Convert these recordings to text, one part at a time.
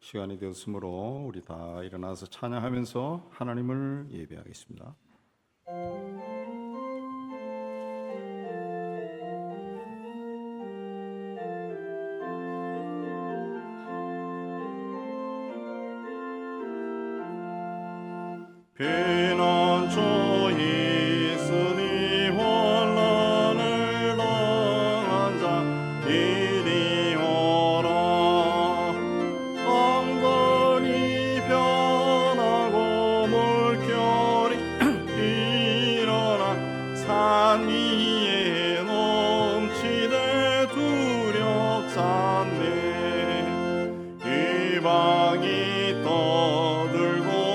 시간이 되었으므로 우리 다 일어나서 찬양하면서 하나님을 예배하겠습니다. 피난처에 있으니 환난을 당한 자 이리 오라. 땅들이 변하고 물결이 일어나 산 위에 넘치되 두렵잖네. 이방이 떠들고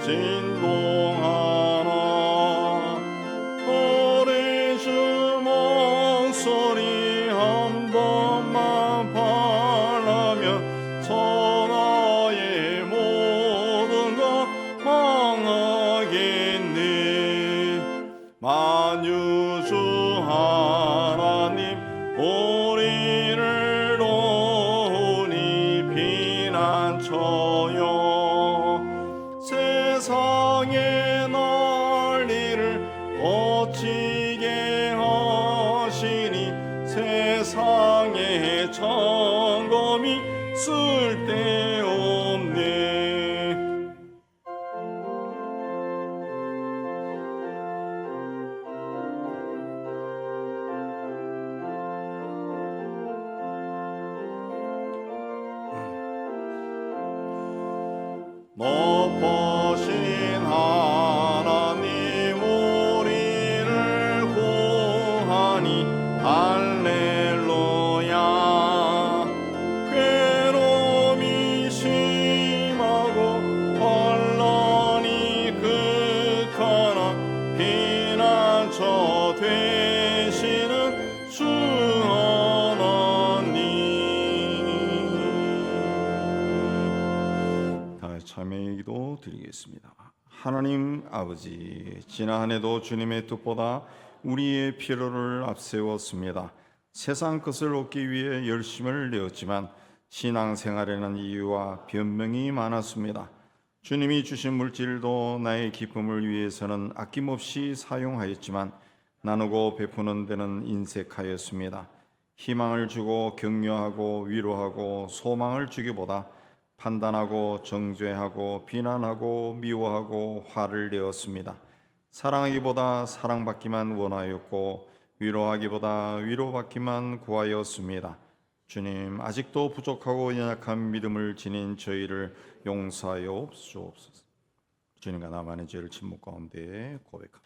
진동하나. 우리 주 목소리 한 번만 parla면 천하의 모든 것 망하겠네. 만유주 하나님 우리를 도우니 피난처여. 세상의 난리를 거치게 하시니 세상의 점검이 쓸데없네. 높으신 하나님 우리를 구하니 할렐루야. 괴로움이 심하고 혼란이 극하나 피난처 되시는 주 하나님. 다 참여의 기도 드리겠습니다. 하나님 아버지, 지난 한 해도 주님의 뜻보다 우리의 필요를 앞세웠습니다. 세상 것을 얻기 위해 열심을 내었지만 신앙생활에는 이유와 변명이 많았습니다. 주님이 주신 물질도 나의 기쁨을 위해서는 아낌없이 사용하였지만 나누고 베푸는 데는 인색하였습니다. 희망을 주고 격려하고 위로하고 소망을 주기보다 판단하고 정죄하고 비난하고 미워하고 화를 내었습니다. 사랑하기보다 사랑받기만 원하였고 위로하기보다 위로받기만 구하였습니다. 주님, 아직도 부족하고 연약한 믿음을 지닌 저희를 용서하여 주옵소서. 주님과 나만의 죄를 침묵 가운데 고백합니다.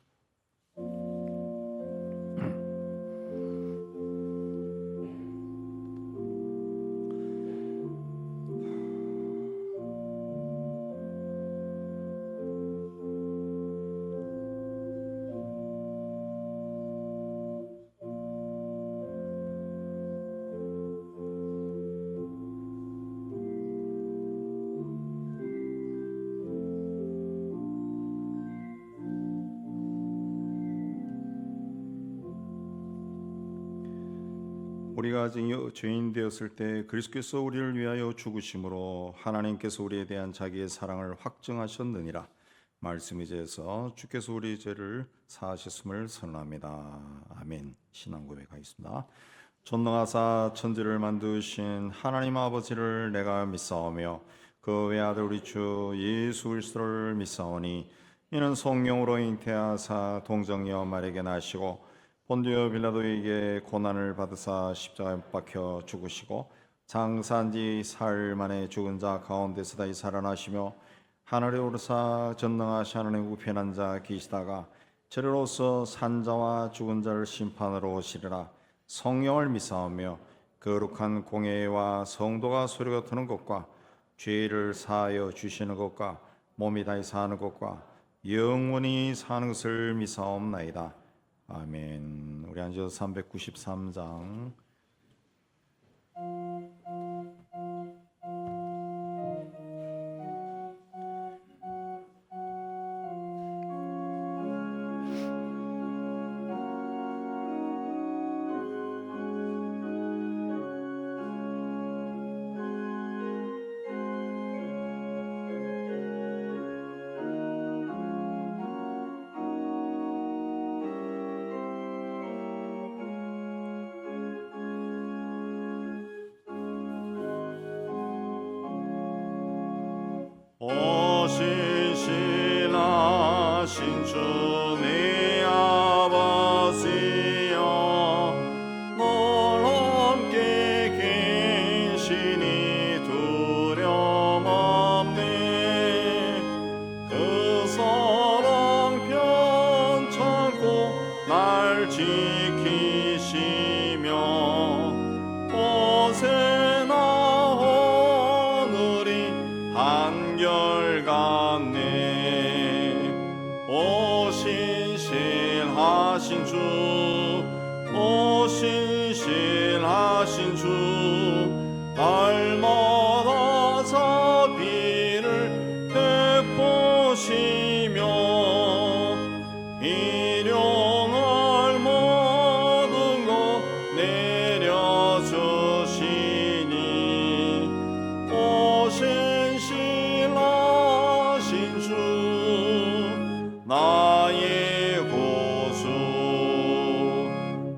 우리가 아직 죄인 되었을 때 그리스도께서 우리를 위하여 죽으심으로 하나님께서 우리에 대한 자기의 사랑을 확증하셨느니라. 말씀이 제에서 주께서 우리 죄를 사하셨음을 선언합니다. 아멘. 신앙 고백하겠습니다. 전능하사 천지를 만드신 하나님 아버지를 내가 믿사오며 그 외아들 우리 주 예수 그리스도를 믿사오니 이는 성령으로 잉태하사 동정녀 마리아에게 나시고 본디오 빌라도에게 고난을 받으사 십자가에 못 박혀 죽으시고 장사한 지 사흘 만에 죽은 자 가운데서 다시 살아나시며 하늘에 오르사 전능하신 하나님 우편에 앉아 계시다가 저리로서 산자와 죽은 자를 심판하러 오시리라. 성령을 믿사오며 거룩한 공예와 성도가 소리가 드는 것과 죄를 사하여 주시는 것과 몸이 다시 사는 것과 영원히 사는 것을 믿사옵나이다. 아멘. 우리 앉아서 393장 주내 아버지여 널 함께 계시니 두려움 없네. 그 사랑 편찮고 날 지키시며 곳에나 하늘이 한결같네. 오 신실하신 주, 오 신실하신 주, 날마다 자비를 베푸시며 일용할 모든 것 내려주시니 오 신실하신 주, 나의 구주.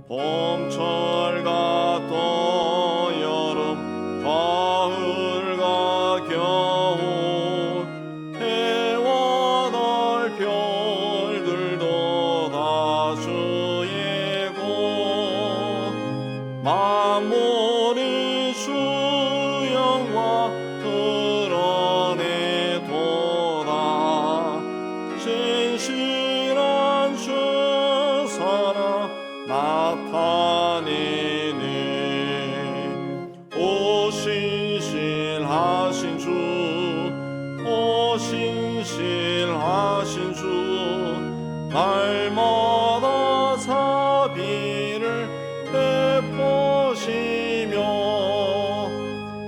봄철과 또 여름, 가을과 겨울, 해와 달 별들도 다 주의 것. 만물이 주 영광 드러내도다. 신실한 주 사랑 나타내네. 오 신실하신 주, 오 신실하신 주, 날마다 자비를 베푸시며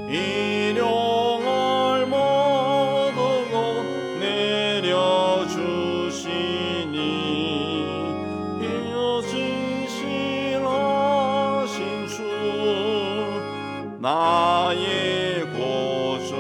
일용할 모든 것 내려주시니 신실하신 주, 나의 구주.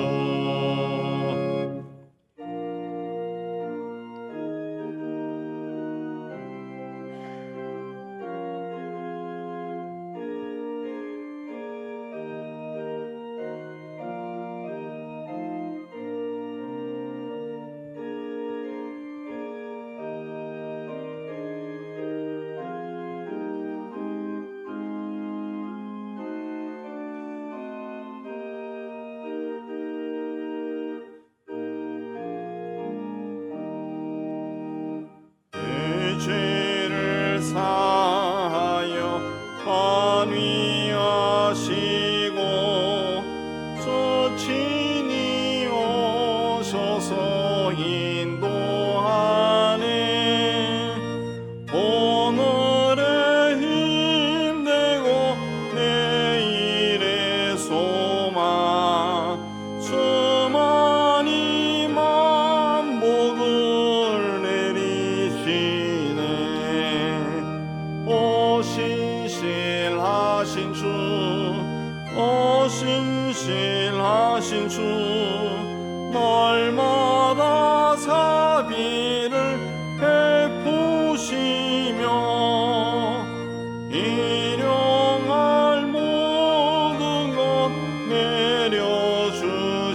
내 죄를 사하여 환위하시고 저 친히 오셔서 인도하네. 오늘의 힘되고 내일의 소망, 주만이 만복을 내리시네. 오 신실하신 주, 오 신실하신 주, 날마다 자비를 베푸시며 일용할 모든 것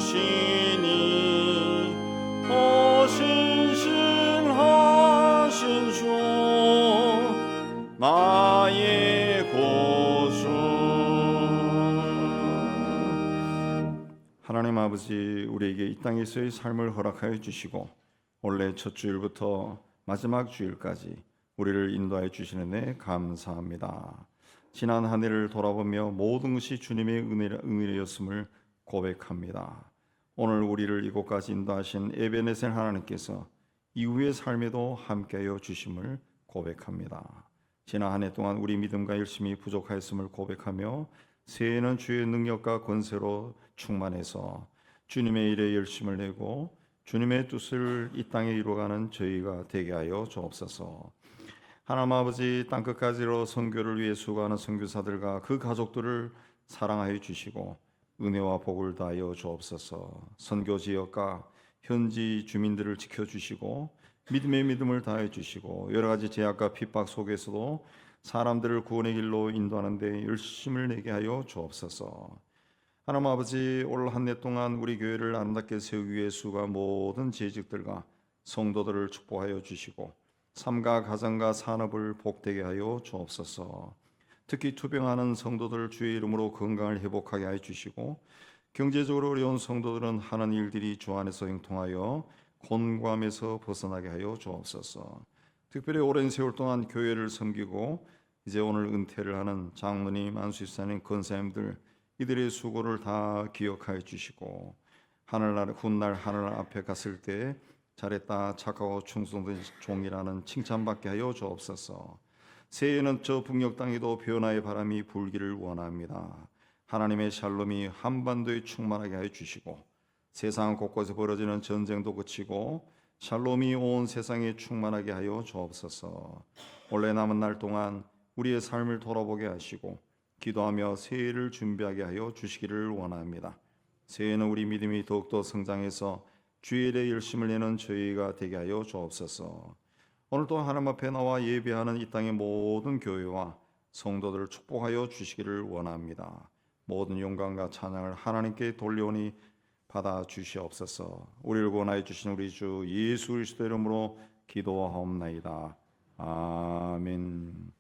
내려주시니 오 신실하신 주, 나의 구주. 하나님 아버지, 우리에게 이 땅에서의 삶을 허락하여 주시고 원래 첫 주일부터 마지막 주일까지 우리를 인도하여 주시는 데 감사합니다. 지난 한 해를 돌아보며 모든 것이 주님의 은혜였음을 고백합니다. 오늘 우리를 이곳까지 인도하신 에베네셀 하나님께서 이후의 삶에도 함께하여 주심을 고백합니다. 지난 한 해 동안 우리 믿음과 열심히 부족하였음을 고백하며 새해에는 주의 능력과 권세로 충만해서 주님의 일에 열심을 내고 주님의 뜻을 이 땅에 이루어가는 저희가 되게 하여 주옵소서. 하나님 아버지, 땅끝까지로 선교를 위해 수고하는 선교사들과 그 가족들을 사랑하여 주시고 은혜와 복을 다하여 주옵소서. 선교 지역과 현지 주민들을 지켜주시고 믿음의 믿음을 다해 주시고 여러 가지 제약과 핍박 속에서도 사람들을 구원의 길로 인도하는 데 열심을 내게 하여 주옵소서. 하나님 아버지, 올 한 해 동안 우리 교회를 아름답게 세우기 위해 수고한 모든 재직들과 성도들을 축복하여 주시고 삶과 가정과 산업을 복되게 하여 주옵소서. 특히 투병하는 성도들 주의 이름으로 건강을 회복하게 하여 주시고 경제적으로 어려운 성도들은 하는 일들이 주 안에서 형통하여 곤고함에서 벗어나게 하여 주옵소서. 특별히 오랜 세월 동안 교회를 섬기고 이제 오늘 은퇴를 하는 장로님, 안수집사님, 권사님들 이들의 수고를 다 기억하여 주시고 하늘날 훗날 하늘 앞에 갔을 때 잘했다 착하고 충성된 종이라는 칭찬받게 하여 주옵소서. 새해에는 저 북녘 땅에도 변화의 바람이 불기를 원합니다. 하나님의 샬롬이 한반도에 충만하게 하여 주시고 세상 곳곳에 벌어지는 전쟁도 그치고 샬롬이 온 세상에 충만하게 하여 주옵소서. 원래 남은 날 동안 우리의 삶을 돌아보게 하시고 기도하며 새해를 준비하게 하여 주시기를 원합니다. 새해에는 우리 믿음이 더욱더 성장해서 주의 일에 열심을 내는 저희가 되게 하여 주옵소서. 오늘도 하나님 앞에 나와 예배하는 이 땅의 모든 교회와 성도들을 축복하여 주시기를 원합니다. 모든 영광과 찬양을 하나님께 돌려오니 받아 주시옵소서. 우리를 구원하여 주신 우리 주 예수 그리스도 이름으로 기도하옵나이다. 아멘.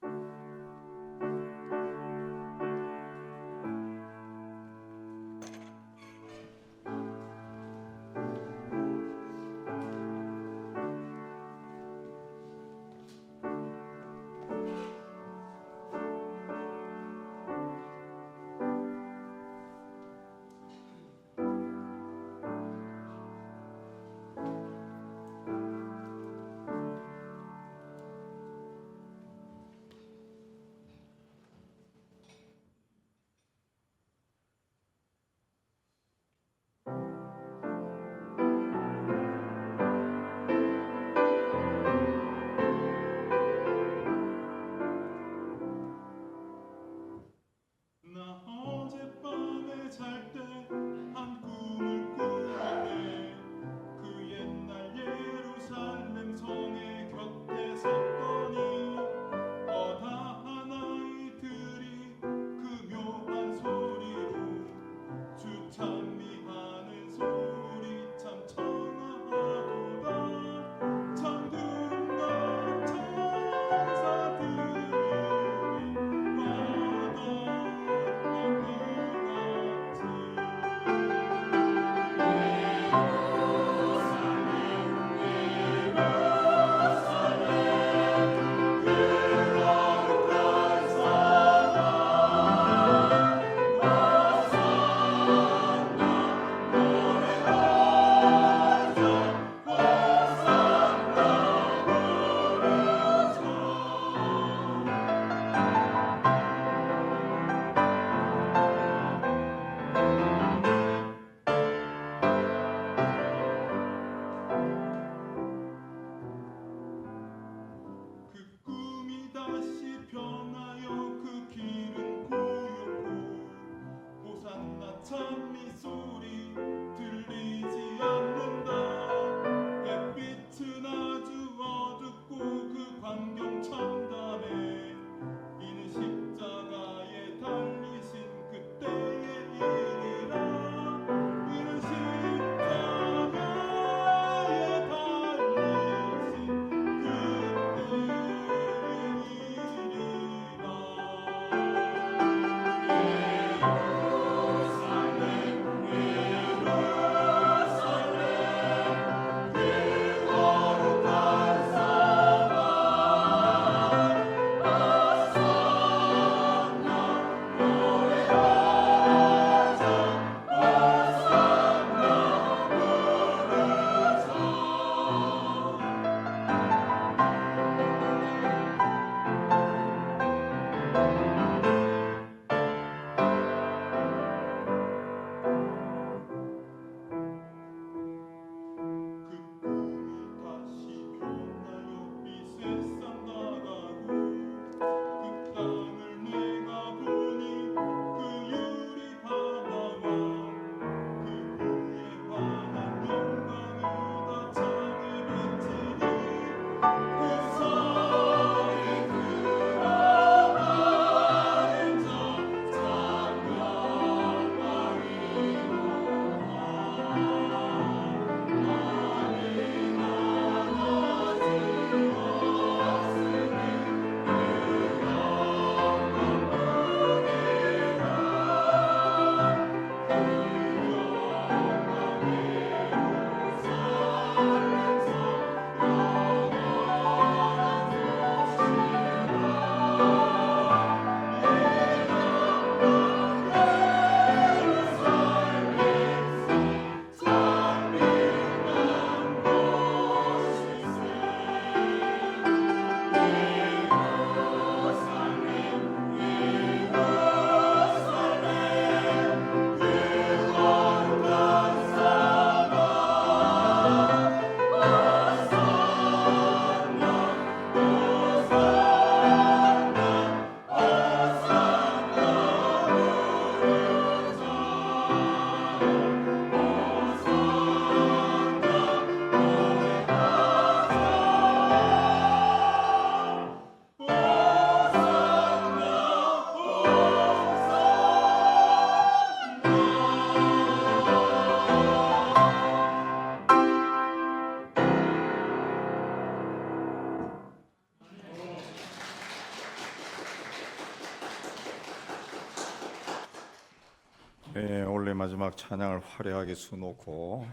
원래 마지막 찬양을 화려하게 수놓고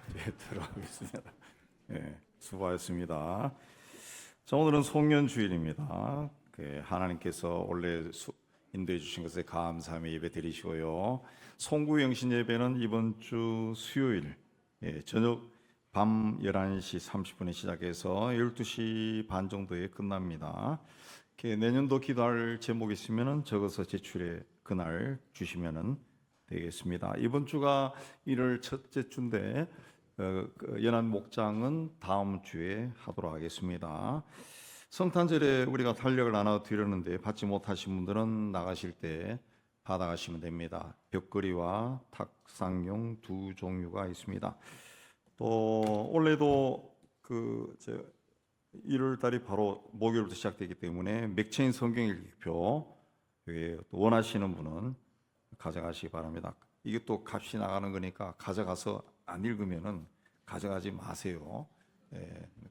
들어가겠습니다. 수고하셨습니다. 자, 오늘은 송년주일입니다. 하나님께서 원래 인도해 주신 것에 감사함의 예배 드리시고요. 송구영신 예배는 이번 주 수요일 저녁 밤 11시 30분에 시작해서 12시 반 정도에 끝납니다. 내년도 기도할 제목이 있으면 적어서 제출해 그날 주시면 되겠습니다. 이번 주가 1월 첫째 주인데 연안 목장은 다음 주에 하도록 하겠습니다. 성탄절에 우리가 달력을 나눠 드렸는데 받지 못하신 분들은 나가실 때 받아가시면 됩니다. 벽걸이와 탁상용 두 종류가 있습니다. 또 원래도 1월 달이 바로 목요일부터 시작되기 때문에 맥체인 성경 읽기표 원하시는 분은 가져가시기 바랍니다. 이게 또 값이 나가는 거니까 가져가서 안 읽으면은 가져가지 마세요.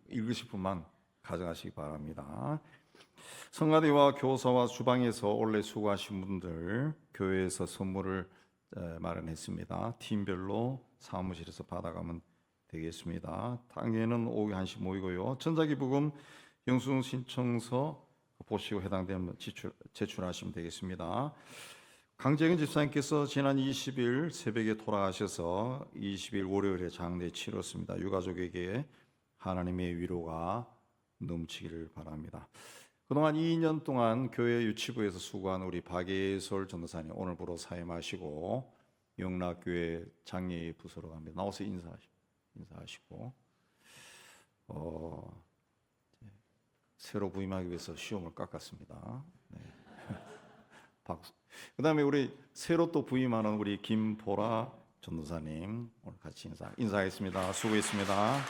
읽으실 분만 가져가시기 바랍니다. 성가대와 교사와 주방에서 원래 수고하신 분들 교회에서 선물을 마련했습니다. 팀별로 사무실에서 받아가면 되겠습니다. 당일에는 오후 1시 모이고요. 전자기부금 영수증 신청서 보시고 해당되면 제출하시면 되겠습니다. 강재근 집사님께서 지난 20일 새벽에 돌아가셔서 20일 월요일에 장례 치렀습니다. 유가족에게 하나님의 위로가 넘치기를 바랍니다. 그동안 2년 동안 교회 유치부에서 수고한 우리 박예솔 전도사님 오늘부로 사임하시고 영락교회 장례 부서로 갑니다. 나와서 인사하시고 새로 부임하기 위해서 시험을 깎았습니다. 네. 그다음에 우리 새로 또 부임하는 우리 김보라 전도사님 오늘 같이 인사하겠습니다. 수고했습니다.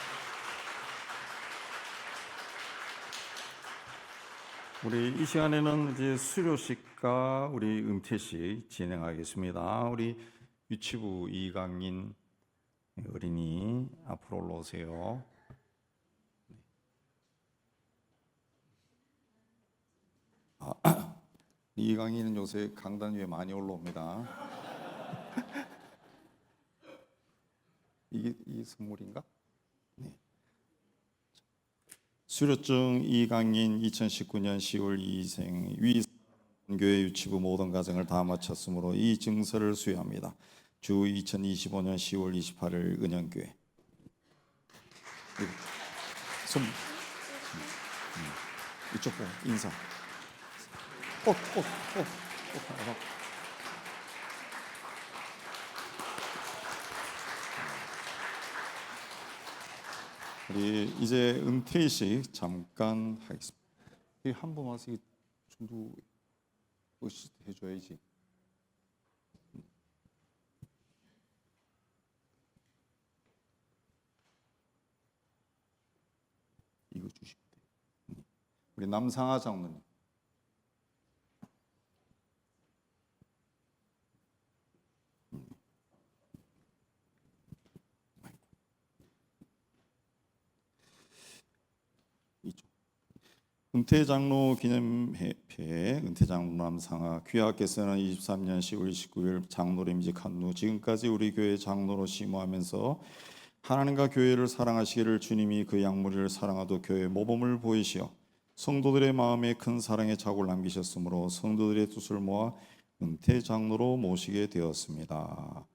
우리 이 시간에는 이제 수료식과 우리 은퇴식 진행하겠습니다. 우리 유치부 이강인 어린이 앞으로 올라오세요. 이강인은 요새 강단 위에 많이 올라옵니다. 이게 선물인가? 네. 수료증 이강인 2019년 10월 2생 위교회 유치부 모든 과정을 다 마쳤으므로 이 증서를 수여합니다. 주 2025년 10월 28일 은영교회. 이쪽 보고 인사. 꽃. 우리 이제 은퇴식 잠깐 하겠습니다. 한 번 와서 전도 해줘야지. 이거 주시면 돼. 우리 남상하 장로님. 은퇴장로 기념회에 은퇴장로 남상하 귀하께서는 23년 10월 29일 장로로 임직한 후 지금까지 우리 교회 장로로 심호하면서 하나님과 교회를 사랑하시기를 주님이 그 양무리를 사랑하도 교회 모범을 보이시어 성도들의 마음에 큰 사랑의 자국을 남기셨으므로 성도들의 뜻을 모아 은퇴장로로 모시게 되었습니다.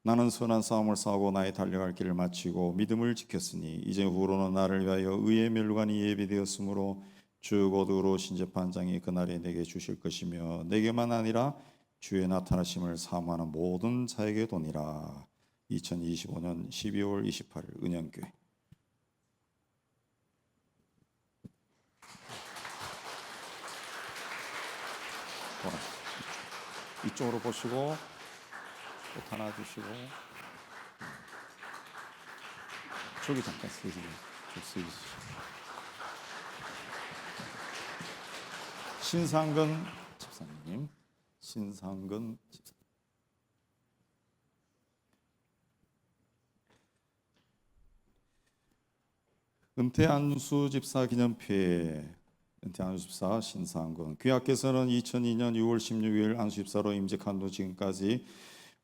나는 선한 싸움을 싸우고 나의 달려갈 길을 마치고 믿음을 지켰으니 이제 후로는 나를 위하여 의의 멸관이 예비되었으므로 주 곧 의로우신 재판장이 그날에 내게 주실 것이며 내게만 아니라 주의 나타나심을 사모하는 모든 자에게 도니라. 2025년 12월 28일 은영교회. 이쪽으로 보시고 꽃 하나 주시고 저기 잠깐 쓰시고 신상근 집사님, 신상근 집사. 은퇴 안수 집사 기념회. 은퇴 안수 집사 신상근 귀하께서는 2002년 6월 16일 안수 집사로 임직한 후 지금까지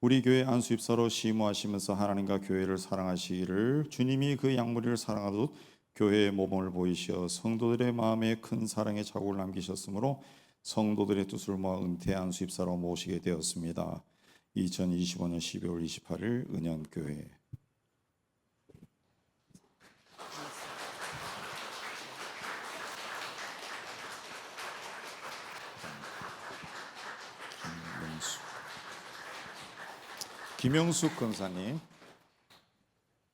우리 교회 안수입사로 시무하시면서 하나님과 교회를 사랑하시기를 주님이 그 양무리를 사랑하듯 교회의 모범을 보이시어 성도들의 마음에 큰 사랑의 자국을 남기셨으므로 성도들의 뜻을 모아 은퇴 안수입사로 모시게 되었습니다. 2025년 12월 28일 은현교회. 김영숙 권사님,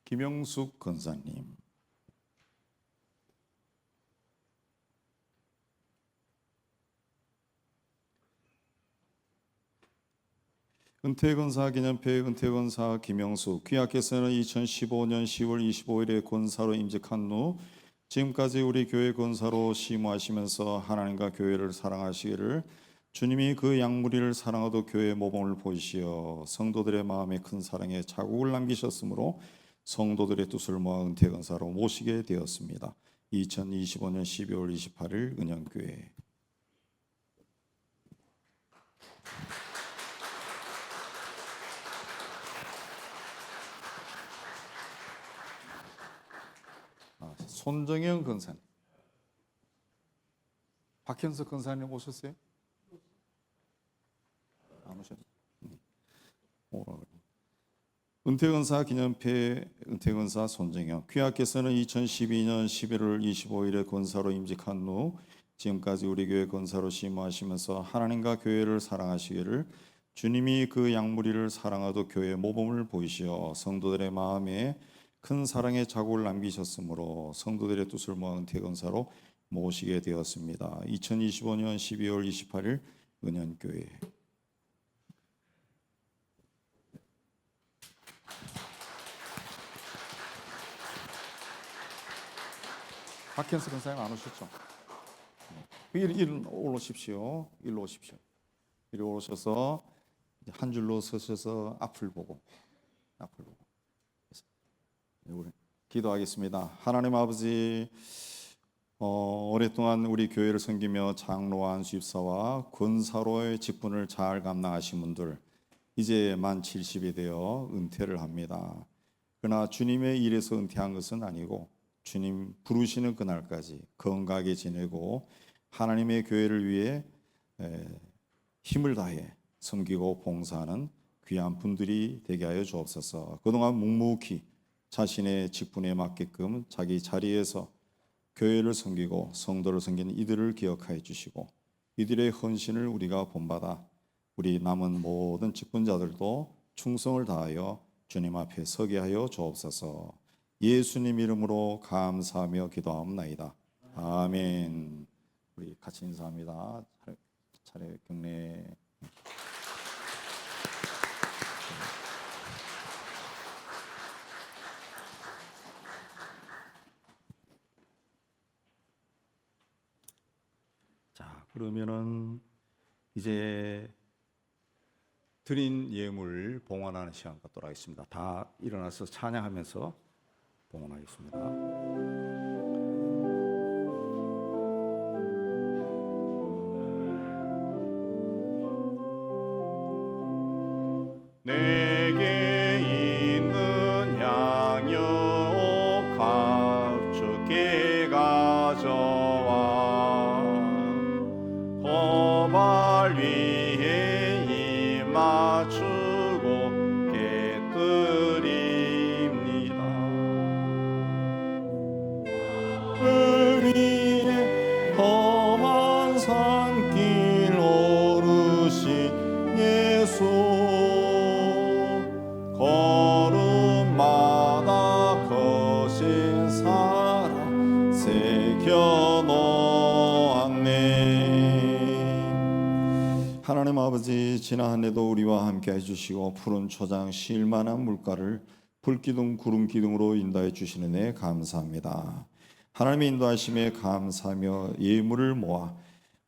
김영숙 권사님. 은퇴권사 기념회 은퇴권사 김영숙 귀하께서는 2015년 10월 25일에 권사로 임직한 후 지금까지 우리 교회 권사로 시무하시면서 하나님과 교회를 사랑하시기를 주님이 그 양무리를 사랑하도 교회의 모범을 보이시어 성도들의 마음에 큰 사랑의 자국을 남기셨으므로 성도들의 뜻을 모아 은퇴권사로 모시게 되었습니다. 2025년 12월 28일 은현교회. 손정영 권사님, 박현석 권사님 오셨어요? 안 오셨어요? 은퇴권사 기념회 은퇴권사 손정영 귀하께서는 2012년 11월 25일에 권사로 임직한 후 지금까지 우리 교회 권사로 시무하시면서 하나님과 교회를 사랑하시기를 주님이 그 양무리를 사랑하도 교회의 모범을 보이시어 성도들의 마음에 큰 사랑의 자국을 남기셨으므로 성도들의 뜻을 모아 은퇴권사로 모시게 되었습니다. 2025년 12월 28일 은현교회. 박현석 권사님 안 오셨죠? 일로 올라오십시오. 일로 오십시오. 일로 오셔서 한 줄로 서셔서 앞을 보고 우리 기도하겠습니다. 하나님 아버지, 오랫동안 우리 교회를 섬기며 장로와 안수입사와 권사로의 직분을 잘 감당하신 분들 이제 만 70이 되어 은퇴를 합니다. 그러나 주님의 일에서 은퇴한 것은 아니고 주님 부르시는 그날까지 건강하게 지내고 하나님의 교회를 위해 힘을 다해 섬기고 봉사하는 귀한 분들이 되게 하여 주옵소서. 그동안 묵묵히 자신의 직분에 맞게끔 자기 자리에서 교회를 섬기고 성도를 섬기는 이들을 기억하여 주시고 이들의 헌신을 우리가 본받아 우리 남은 모든 직분자들도 충성을 다하여 주님 앞에 서게 하여 주옵소서. 예수님 이름으로 감사하며 기도하옵나이다. 아멘. 우리 같이 인사합니다. 차례 경례. 자, 그러면은 이제 드린 예물 봉헌하는 시간 갖도록 하겠습니다. 다 일어나서 찬양하면서 봉헌하겠습니다. 내게 있는 양육 가축게 가져와 고발 위에 입 맞추고 깨뜨립니다. 의리의 험한 산길 오르신 예수 걸음마다 거신 사랑 새겨놓았네. 하나님 아버지, 지난 한 해도 우리와 함께 해주시고 푸른 초장 쉴만한 물가를 불기둥 구름기둥으로 인도해 주시는 데 감사합니다. 하나님의 인도하심에 감사하며 예물을 모아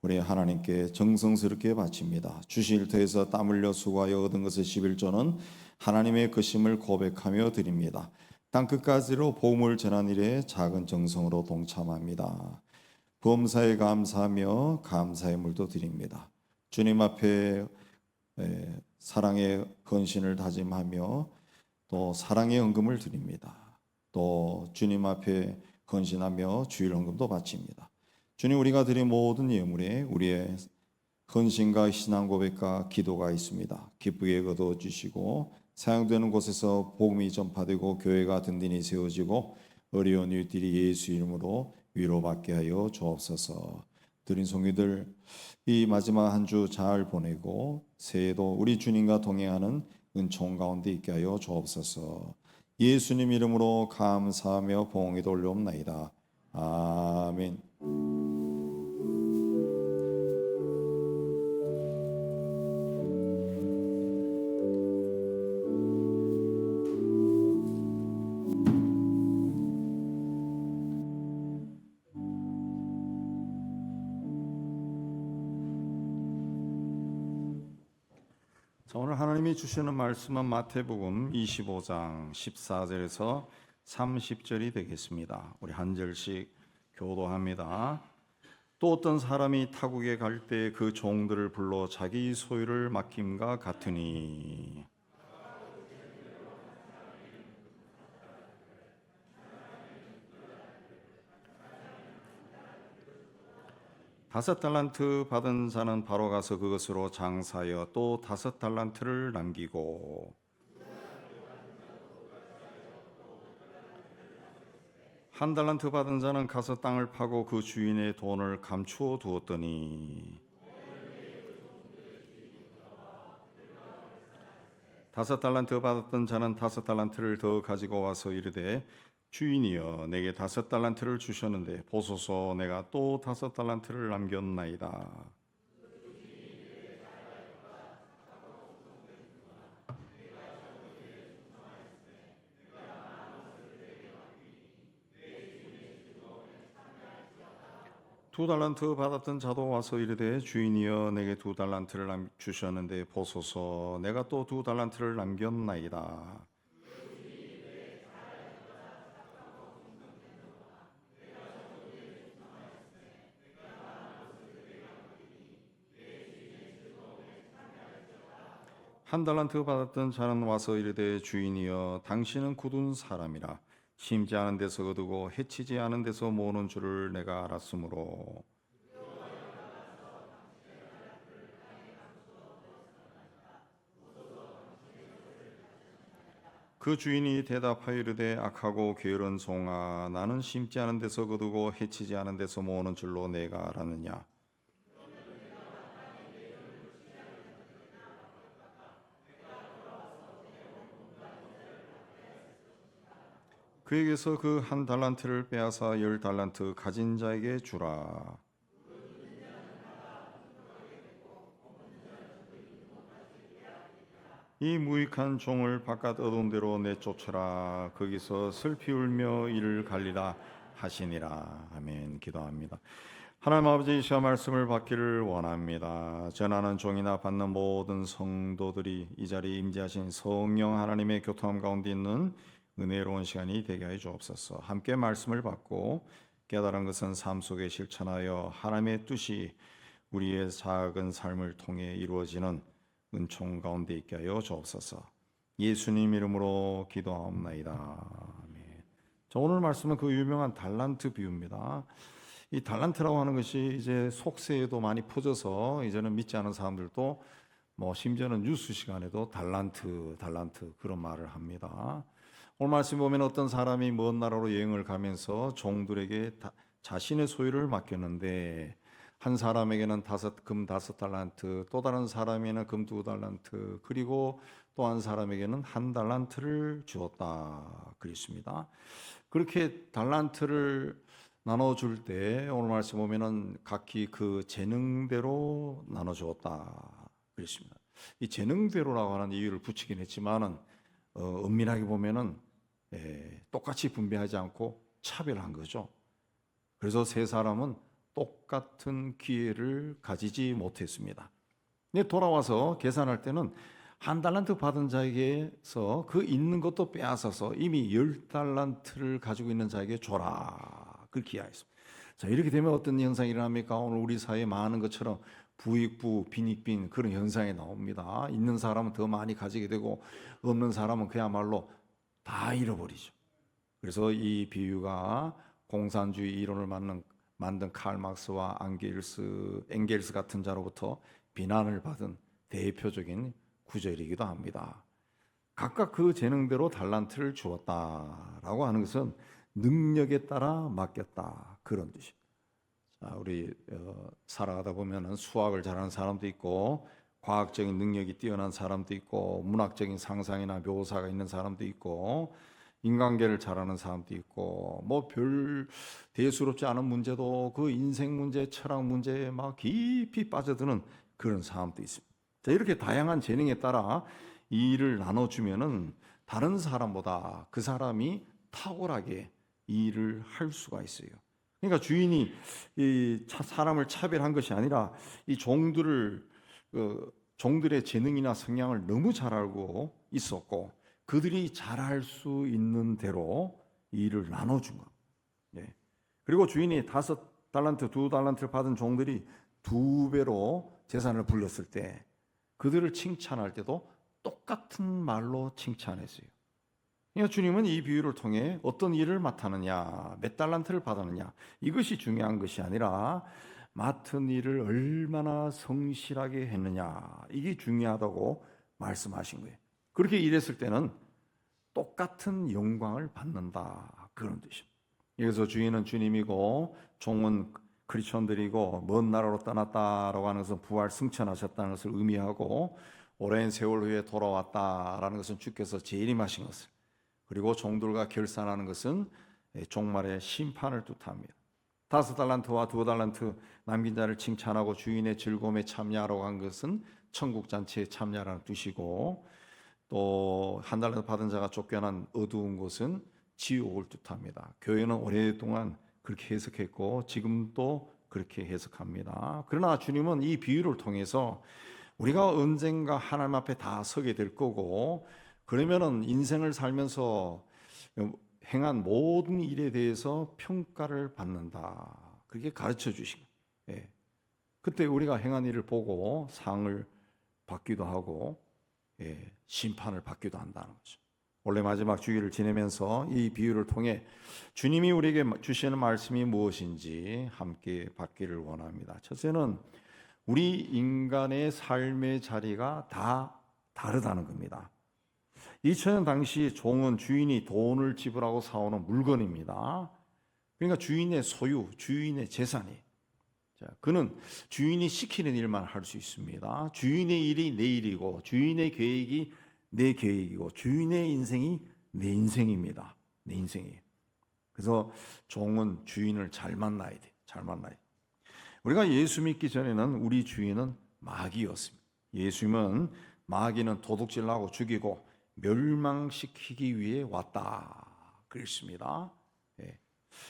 우리 하나님께 정성스럽게 바칩니다. 주신 일터에서 땀 흘려 수고하여 얻은 것의 11조는 하나님의 것임을 고백하며 드립니다. 땅끝까지로 복음을 전한 일에 작은 정성으로 동참합니다. 범사에 감사하며 감사의 물도 드립니다. 주님 앞에 사랑의 헌신을 다짐하며 또 사랑의 헌금을 드립니다. 또 주님 앞에 헌신하며 주일 헌금도 바칩니다. 주님, 우리가 드린 모든 예물에 우리의 헌신과 신앙 고백과 기도가 있습니다. 기쁘게 거두어 주시고 사용되는 곳에서 복음이 전파되고 교회가 든든히 세워지고 어려운 이웃들이 예수 이름으로 위로받게 하여 주옵소서. 드린 성도들 이 마지막 한 주 잘 보내고 새해도 우리 주님과 동행하는 은총 가운데 있게 하여 주옵소서. 예수님 이름으로 감사하며 봉헌이 돌려옵나이다. 아멘. 자, 오늘 하나님이 주시는 말씀은 마태복음 25장 14절에서 30절이 되겠습니다. 우리 한 절씩 교도합니다. 또 어떤 사람이 타국에 갈 때 그 종들을 불러 자기 소유를 맡김과 같으니 다섯 달란트 받은 자는 바로 가서 그것으로 장사하여 또 다섯 달란트를 남기고 한 달란트 받은 자는 가서 땅을 파고 그 주인의 돈을 감추어 두었더니 다섯 달란트 받았던 자는 다섯 달란트를 더 가지고 와서 이르되 주인이여 내게 다섯 달란트를 주셨는데 보소서 내가 또 다섯 달란트를 남겼나이다. 두 달란트 받았던 자도 와서 이르되 주인이여 내게 두 달란트를 주셨는데 보소서 내가 또 두 달란트를 남겼나이다. 한 달란트 받았던 자는 와서 이르되 주인이여 당신은 굳은 사람이라 심지 않은 데서 거두고 해치지 않은 데서 모으는 줄을 내가 알았으므로 그 주인이 대답하여 이르되 악하고 게으른 종아 나는 심지 않은 데서 거두고 해치지 않은 데서 모으는 줄로 내가 알았느냐. 그에게서 그 한 달란트를 빼앗아 열 달란트 가진 자에게 주라. 이 무익한 종을 바깥 어두운 데로 내쫓으라. 거기서 슬피 울며 이를 갈리라 하시니라. 아멘. 기도합니다. 하나님 아버지 이 시간 말씀을 받기를 원합니다. 전하는 종이나 받는 모든 성도들이 이 자리에 임재하신 성령 하나님의 교통함 가운데 있는 은혜로운 시간이 되게 하여 주옵소서. 함께 말씀을 받고 깨달은 것은 삶 속에 실천하여 하나님의 뜻이 우리의 작은 삶을 통해 이루어지는 은총 가운데 있게 하여 주옵소서. 예수님 이름으로 기도하옵나이다. 아멘. 자, 오늘 말씀은 그 유명한 달란트 비유입니다. 이 달란트라고 하는 것이 이제 속세에도 많이 퍼져서 이제는 믿지 않은 사람들도 뭐 심지어는 뉴스 시간에도 달란트 그런 말을 합니다. 오늘 말씀 보면 어떤 사람이 먼 나라로 여행을 가면서 종들에게 자신의 소유를 맡겼는데 한 사람에게는 금 다섯 달란트, 또 다른 사람에게는 금 두 달란트, 그리고 또 한 사람에게는 한 달란트를 주었다 그랬습니다. 그렇게 달란트를 나눠줄 때 오늘 말씀 보면은 각기 그 재능대로 나눠주었다 그랬습니다. 이 재능대로라고 하는 이유를 붙이긴 했지만은 엄밀하게 보면은 똑같이 분배하지 않고 차별한 거죠. 그래서 세 사람은 똑같은 기회를 가지지 못했습니다. 근데 돌아와서 계산할 때는 한 달란트 받은 자에게서 그 있는 것도 빼앗아서 이미 열 달란트를 가지고 있는 자에게 줘라 그렇게 이야기했습니다. 자, 이렇게 되면 어떤 현상이 일어납니까? 오늘 우리 사회에 많은 것처럼 부익부 빈익빈 그런 현상이 나옵니다. 있는 사람은 더 많이 가지게 되고 없는 사람은 그야말로 다 잃어버리죠. 그래서 이 비유가 공산주의 이론을 만든 칼 막스와 엥겔스 같은 자로부터 비난을 받은 대표적인 구절이기도 합니다. 각각 그 재능대로 달란트를 주었다라고 하는 것은 능력에 따라 맡겼다 그런 뜻이에요. 자, 우리 살아가다 보면은 수학을 잘하는 사람도 있고 과학적인 능력이 뛰어난 사람도 있고 문학적인 상상이나 묘사가 있는 사람도 있고 인간계를 잘하는 사람도 있고 뭐 별 대수롭지 않은 문제도 그 인생 문제, 철학 문제에 막 깊이 빠져드는 그런 사람도 있습니다. 자, 이렇게 다양한 재능에 따라 이 일을 나눠주면은 다른 사람보다 그 사람이 탁월하게 이 일을 할 수가 있어요. 그러니까 주인이 이 사람을 차별한 것이 아니라 이 종들의 재능이나 성향을 너무 잘 알고 있었고 그들이 잘할 수 있는 대로 이 일을 나눠준 것. 예. 그리고 주인이 5달란트, 2달란트를 받은 종들이 2배로 재산을 불렸을 때 그들을 칭찬할 때도 똑같은 말로 칭찬했어요. 그러니까 주님은 이 비유를 통해 어떤 일을 맡았느냐, 몇 달란트를 받았느냐 이것이 중요한 것이 아니라 맡은 일을 얼마나 성실하게 했느냐 이게 중요하다고 말씀하신 거예요. 그렇게 일했을 때는 똑같은 영광을 받는다 그런 뜻입니다. 여기서 주인은 주님이고 종은 크리스천들이고 먼 나라로 떠났다라고 하는 것은 부활 승천하셨다는 것을 의미하고 오랜 세월 후에 돌아왔다라는 것은 주께서 재림하신 것을, 그리고 종들과 결산하는 것은 종말의 심판을 뜻합니다. 5달란트와 2달란트 남긴 자를 칭찬하고 주인의 즐거움에 참여하라고 한 것은 천국 잔치에 참여하라는 뜻이고, 또 1달란트 받은 자가 쫓겨난 어두운 곳은 지옥을 뜻합니다. 교회는 오랫동안 그렇게 해석했고 지금도 그렇게 해석합니다. 그러나 주님은 이 비유를 통해서 우리가 언젠가 하나님 앞에 다 서게 될 거고, 그러면은 인생을 살면서 행한 모든 일에 대해서 평가를 받는다 그렇게 가르쳐 주신 거예요. 예. 그때 우리가 행한 일을 보고 상을 받기도 하고 심판을 받기도 한다는 거죠. 원래 마지막 주기를 지내면서 이 비유를 통해 주님이 우리에게 주시는 말씀이 무엇인지 함께 받기를 원합니다. 첫째는 우리 인간의 삶의 자리가 다 다르다는 겁니다. 2000년 당시 종은 주인이 돈을 지불하고 사오는 물건입니다. 그러니까 주인의 소유, 주인의 재산이. 자, 그는 주인이 시키는 일만 할 수 있습니다. 주인의 일이 내 일이고, 주인의 계획이 내 계획이고, 주인의 인생이 내 인생입니다. 내 인생이에요. 그래서 종은 주인을 잘 만나야 돼. 잘 만나야 돼. 우리가 예수 믿기 전에는 우리 주인은 마귀였습니다. 예수님은 마귀는 도둑질하고 죽이고 멸망시키기 위해 왔다 그랬습니다.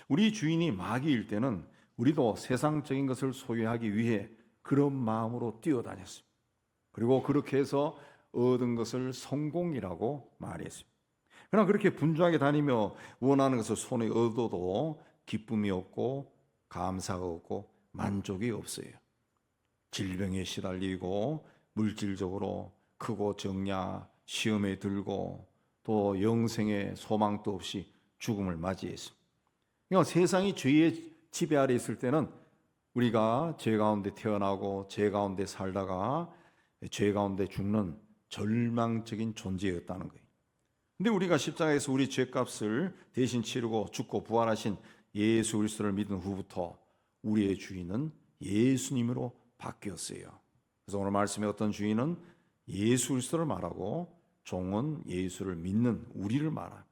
우리 주인이 마귀일 때는 우리도 세상적인 것을 소유하기 위해 그런 마음으로 뛰어다녔습니다. 그리고 그렇게 해서 얻은 것을 성공이라고 말했습니다. 그러나 그렇게 분주하게 다니며 원하는 것을 손에 얻어도 기쁨이 없고 감사가 없고 만족이 없어요. 질병에 시달리고 물질적으로 크고 적냐 시험에 들고 또 영생의 소망도 없이 죽음을 맞이했습니다. 그러니까 세상이 죄의 지배 아래 있을 때는 우리가 죄 가운데 태어나고 죄 가운데 살다가 죄 가운데 죽는 절망적인 존재였다는 거예요. 근데 우리가 십자가에서 우리 죄값을 대신 치르고 죽고 부활하신 예수 그리스도를 믿은 후부터 우리의 주인은 예수님으로 바뀌었어요. 그래서 오늘 말씀에 어떤 주인은 예수 그리스도를 말하고 종은 예수를 믿는 우리를 말합니다.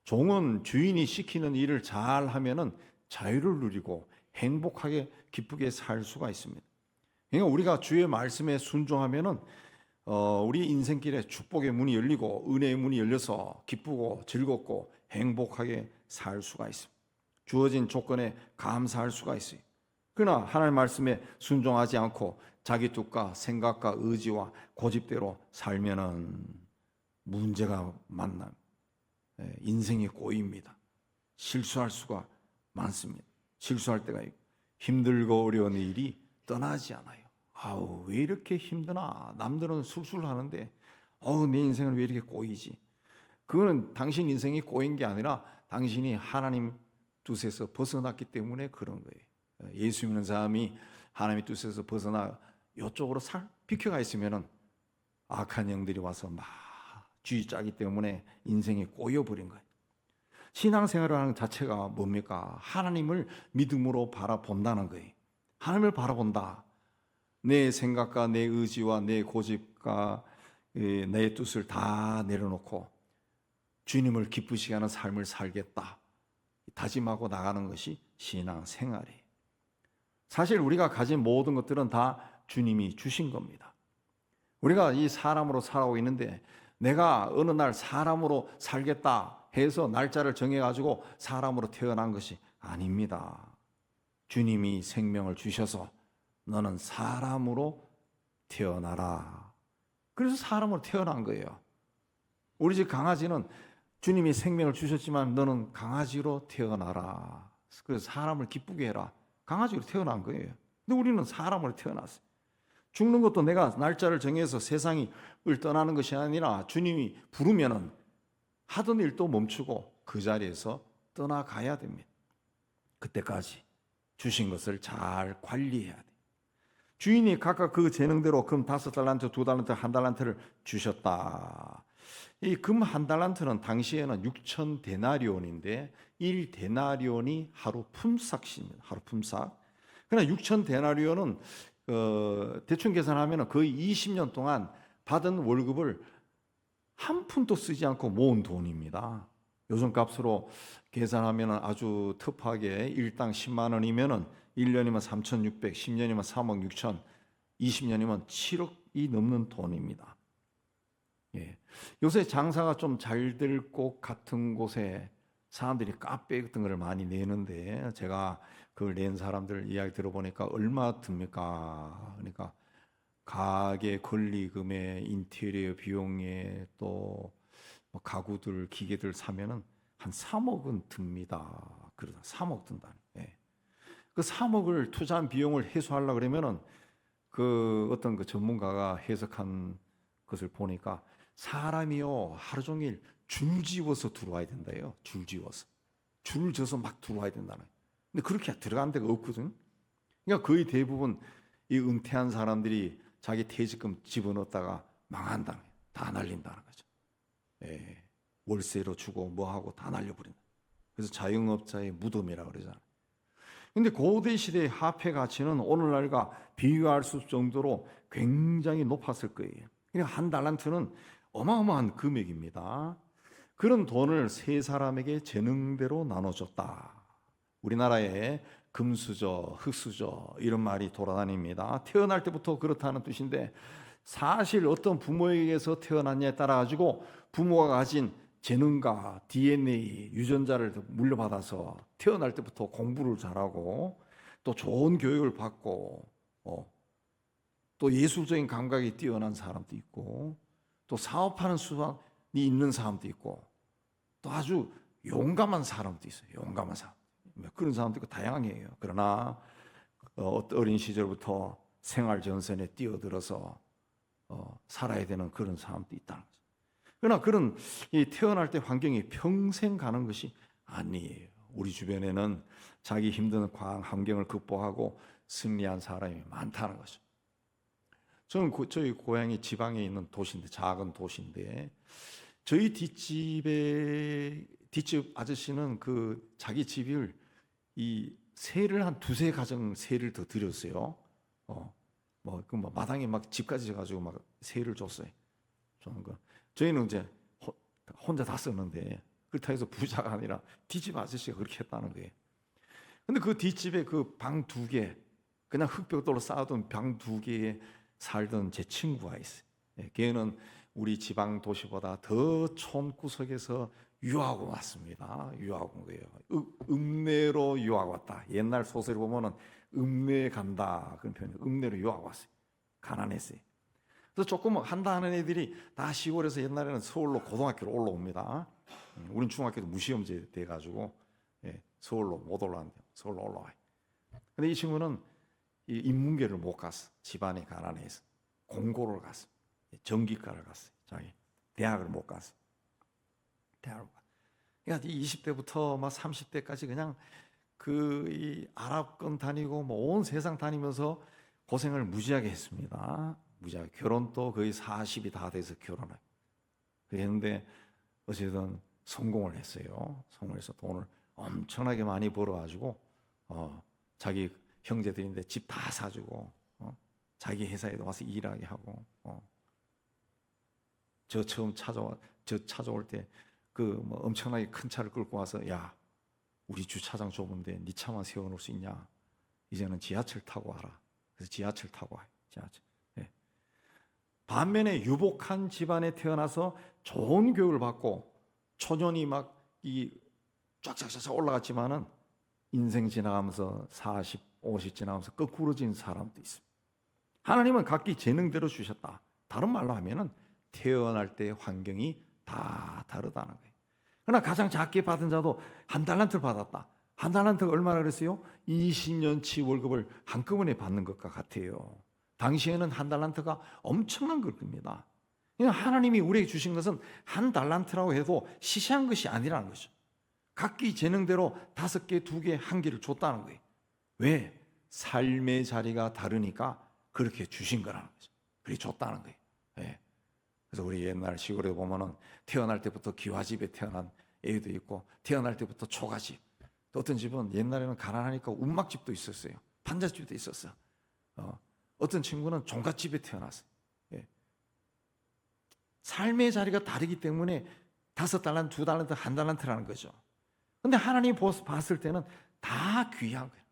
종은 주인이 시키는 일을 잘 하면은 자유를 누리고 행복하게 기쁘게 살 수가 있습니다. 그러니까 우리가 주의 말씀에 순종하면은 우리 인생길에 축복의 문이 열리고 은혜의 문이 열려서 기쁘고 즐겁고 행복하게 살 수가 있습니다. 주어진 조건에 감사할 수가 있어요. 그러나 하나님 말씀에 순종하지 않고 자기 뜻과 생각과 의지와 고집대로 살면은 문제가 만남, 인생이 꼬입니다. 실수할 수가 많습니다. 실수할 때가 있고 힘들고 어려운 일이 떠나지 않아요. 아우 왜 이렇게 힘드나? 남들은 술술 하는데 내 인생은 왜 이렇게 꼬이지? 그거는 당신 인생이 꼬인 게 아니라 당신이 하나님 뜻에서 벗어났기 때문에 그런 거예요. 예수 믿는 사람이 하나님의 뜻에서 벗어나 이쪽으로 비켜가 있으면은 악한 영들이 와서 막 쥐 짜기 때문에 인생이 꼬여버린 거예요. 신앙생활을 하는 자체가 뭡니까? 하나님을 믿음으로 바라본다는 거예요. 하나님을 바라본다. 내 생각과 내 의지와 내 고집과 내 뜻을 다 내려놓고 주님을 기쁘시게 하는 삶을 살겠다 다짐하고 나가는 것이 신앙생활이에요. 사실 우리가 가진 모든 것들은 다 주님이 주신 겁니다. 우리가 이 사람으로 살아오고 있는데 내가 어느 날 사람으로 살겠다 해서 날짜를 정해가지고 사람으로 태어난 것이 아닙니다. 주님이 생명을 주셔서 너는 사람으로 태어나라. 그래서 사람으로 태어난 거예요. 우리 집 강아지는 주님이 생명을 주셨지만 너는 강아지로 태어나라. 그래서 사람을 기쁘게 해라. 강아지로 태어난 거예요. 근데 우리는 사람으로 태어났어요. 죽는 것도 내가 날짜를 정해서 세상을 떠나는 것이 아니라 주님이 부르면은 하던 일도 멈추고 그 자리에서 떠나가야 됩니다. 그때까지 주신 것을 잘 관리해야 돼요. 주인이 각각 그 재능대로 금 5달란트, 2달란트, 1달란트를 주셨다. 이 금 1달란트는 당시에는 6천 데나리온인데 1데나리온이 하루 품삯입니다. 하루 품삯. 그러나 6천 데나리온은 대충 계산하면 거의 20년 동안 받은 월급을 한 푼도 쓰지 않고 모은 돈입니다. 요즘 값으로 계산하면 아주 터프하게 일당 10만 원이면 1년이면 3,600, 10년이면 3억 6천, 20년이면 7억이 넘는 돈입니다. 예. 요새 장사가 좀 잘 될 곳 같은 곳에 사람들이 카페 같은 걸 많이 내는데 제가 그걸 낸 사람들 이야기 들어보니까 얼마 듭니까? 그러니까 가게 권리금에 인테리어 비용에 또 뭐 가구들 기계들 사면은 한 3억은 듭니다. 그러다 3억 든다. 예. 그 3억을 투자한 비용을 해소하려고 그러면은 그 어떤 그 전문가가 해석한 것을 보니까 사람이요 하루 종일 줄 지워서 들어와야 된다요. 줄 지워서 줄을 져서 막 들어와야 된다는. 근데 그렇게 들어간 데가 없거든. 그러니까 거의 대부분 이 은퇴한 사람들이 자기 퇴직금 집어넣었다가 망한다는 거예요. 다 날린다는 거죠. 예. 월세로 주고 뭐 하고 다 날려버린다. 그래서 자영업자의 무덤이라 그러잖아요. 근데 고대 시대의 화폐 가치는 오늘날과 비교할 수 없을 정도로 굉장히 높았을 거예요. 그러니까 한 달란트는 어마어마한 금액입니다. 그런 돈을 세 사람에게 재능대로 나눠줬다. 우리나라에 금수저, 흙수저 이런 말이 돌아다닙니다. 태어날 때부터 그렇다는 뜻인데 사실 어떤 부모에게서 태어났냐에 따라 가지고 부모가 가진 재능과 DNA, 유전자를 물려받아서 태어날 때부터 공부를 잘하고 또 좋은 교육을 받고 또 예술적인 감각이 뛰어난 사람도 있고 또 사업하는 수완이 있는 사람도 있고 또 아주 용감한 사람도 있어요. 용감한 사람. 그런 사람도 있고 다양해요. 그러나 어린 시절부터 생활 전선에 뛰어들어서 살아야 되는 그런 사람도 있다는 거죠. 그러나 그런 태어날 때 환경이 평생 가는 것이 아니에요. 우리 주변에는 자기 힘든 환경을 극복하고 승리한 사람이 많다는 거죠. 저는 저희 고향이 지방에 있는 도시인데 작은 도시인데 저희 뒷집 아저씨는 그 자기 집을 이 세를 한 두세 가정 세를 더 드렸어요. 뭐 마당에 막 집까지 져가지고 막 세를 줬어요. 저는 저희는 이제 혼자 다 썼는데 그렇다 해서 부자가 아니라 뒷집 아저씨가 그렇게 했다는 거예요. 근데 그 뒷집에 그 방 2개 그냥 흙벽돌로 쌓아둔 방 2개에 살던 제 친구가 있어요. 걔는 우리 지방 도시보다 더 촌구석에서 유학을 왔습니다. 유학 온 거예요. 읍내로 유학 왔다. 옛날 소설을 보면은 읍내에 간다 그런 표현. 읍내로 유학 왔어요. 가난했어요. 그래서 조금 한다 하는 애들이 다 시골에서 옛날에는 서울로 고등학교로 올라옵니다. 우린 중학교도 무시험제 돼가지고 서울로 못 올라왔는데 서울로 올라와요. 근데 이 친구는 이 인문계를 못 갔어. 집안이 가난해서 공고를 갔어. 전기과를 갔어. 자기 대학을 못 갔어. 대학을 못 갔어. 그러니까 20대부터 막 30대까지 그냥 이 아랍권 다니고 뭐 온 세상 다니면서 고생을 무지하게 했습니다. 무지하게. 결혼도 거의 40이 다 돼서 결혼을 그랬는데 어쨌든 성공을 했어요. 성공해서 돈을 엄청나게 많이 벌어가지고 자기 형제들인데 집 다 사주고 자기 회사에도 와서 일하게 하고 저 처음 찾아올 때 뭐 엄청나게 큰 차를 끌고 와서 야 우리 주차장 좁은데 네 차만 세워놓을 수 있냐? 이제는 지하철 타고 와라. 그래서 지하철 타고 와요. 지하철. 예. 반면에 유복한 집안에 태어나서 좋은 교육을 받고 초년이 막 이 쫙쫙쫙 올라갔지만은 인생 지나가면서 40, 50 지나가면서 거꾸로진 사람도 있습니다. 하나님은 각기 재능대로 주셨다. 다른 말로 하면은 태어날 때의 환경이 다 다르다는 거예요. 그러나 가장 작게 받은 자도 한 달란트를 받았다. 한 달란트가 얼마나 그랬어요? 20년치 월급을 한꺼번에 받는 것과 같아요. 당시에는 한 달란트가 엄청난 걸 겁니다. 하나님이 우리에게 주신 것은 한 달란트라고 해도 시시한 것이 아니라는 거죠. 각기 재능대로 5개, 2개, 1개를 줬다는 거예요. 왜? 삶의 자리가 다르니까 그렇게 주신 거라는 거죠. 그렇게 줬다는 거예요. 네. 그래서 우리 옛날 시골에 보면은 태어날 때부터 기와집에 태어난 애도 있고 태어날 때부터 초가집. 또 어떤 집은 옛날에는 가난하니까 운막집도 있었어요. 판잣집도 있었어. 어떤 친구는 종갓집에 태어났어요. 예. 삶의 자리가 다르기 때문에 5달란트, 2달란트, 1달란트라는 거죠. 근데 하나님이 봤을 때는 다 귀한 거예요.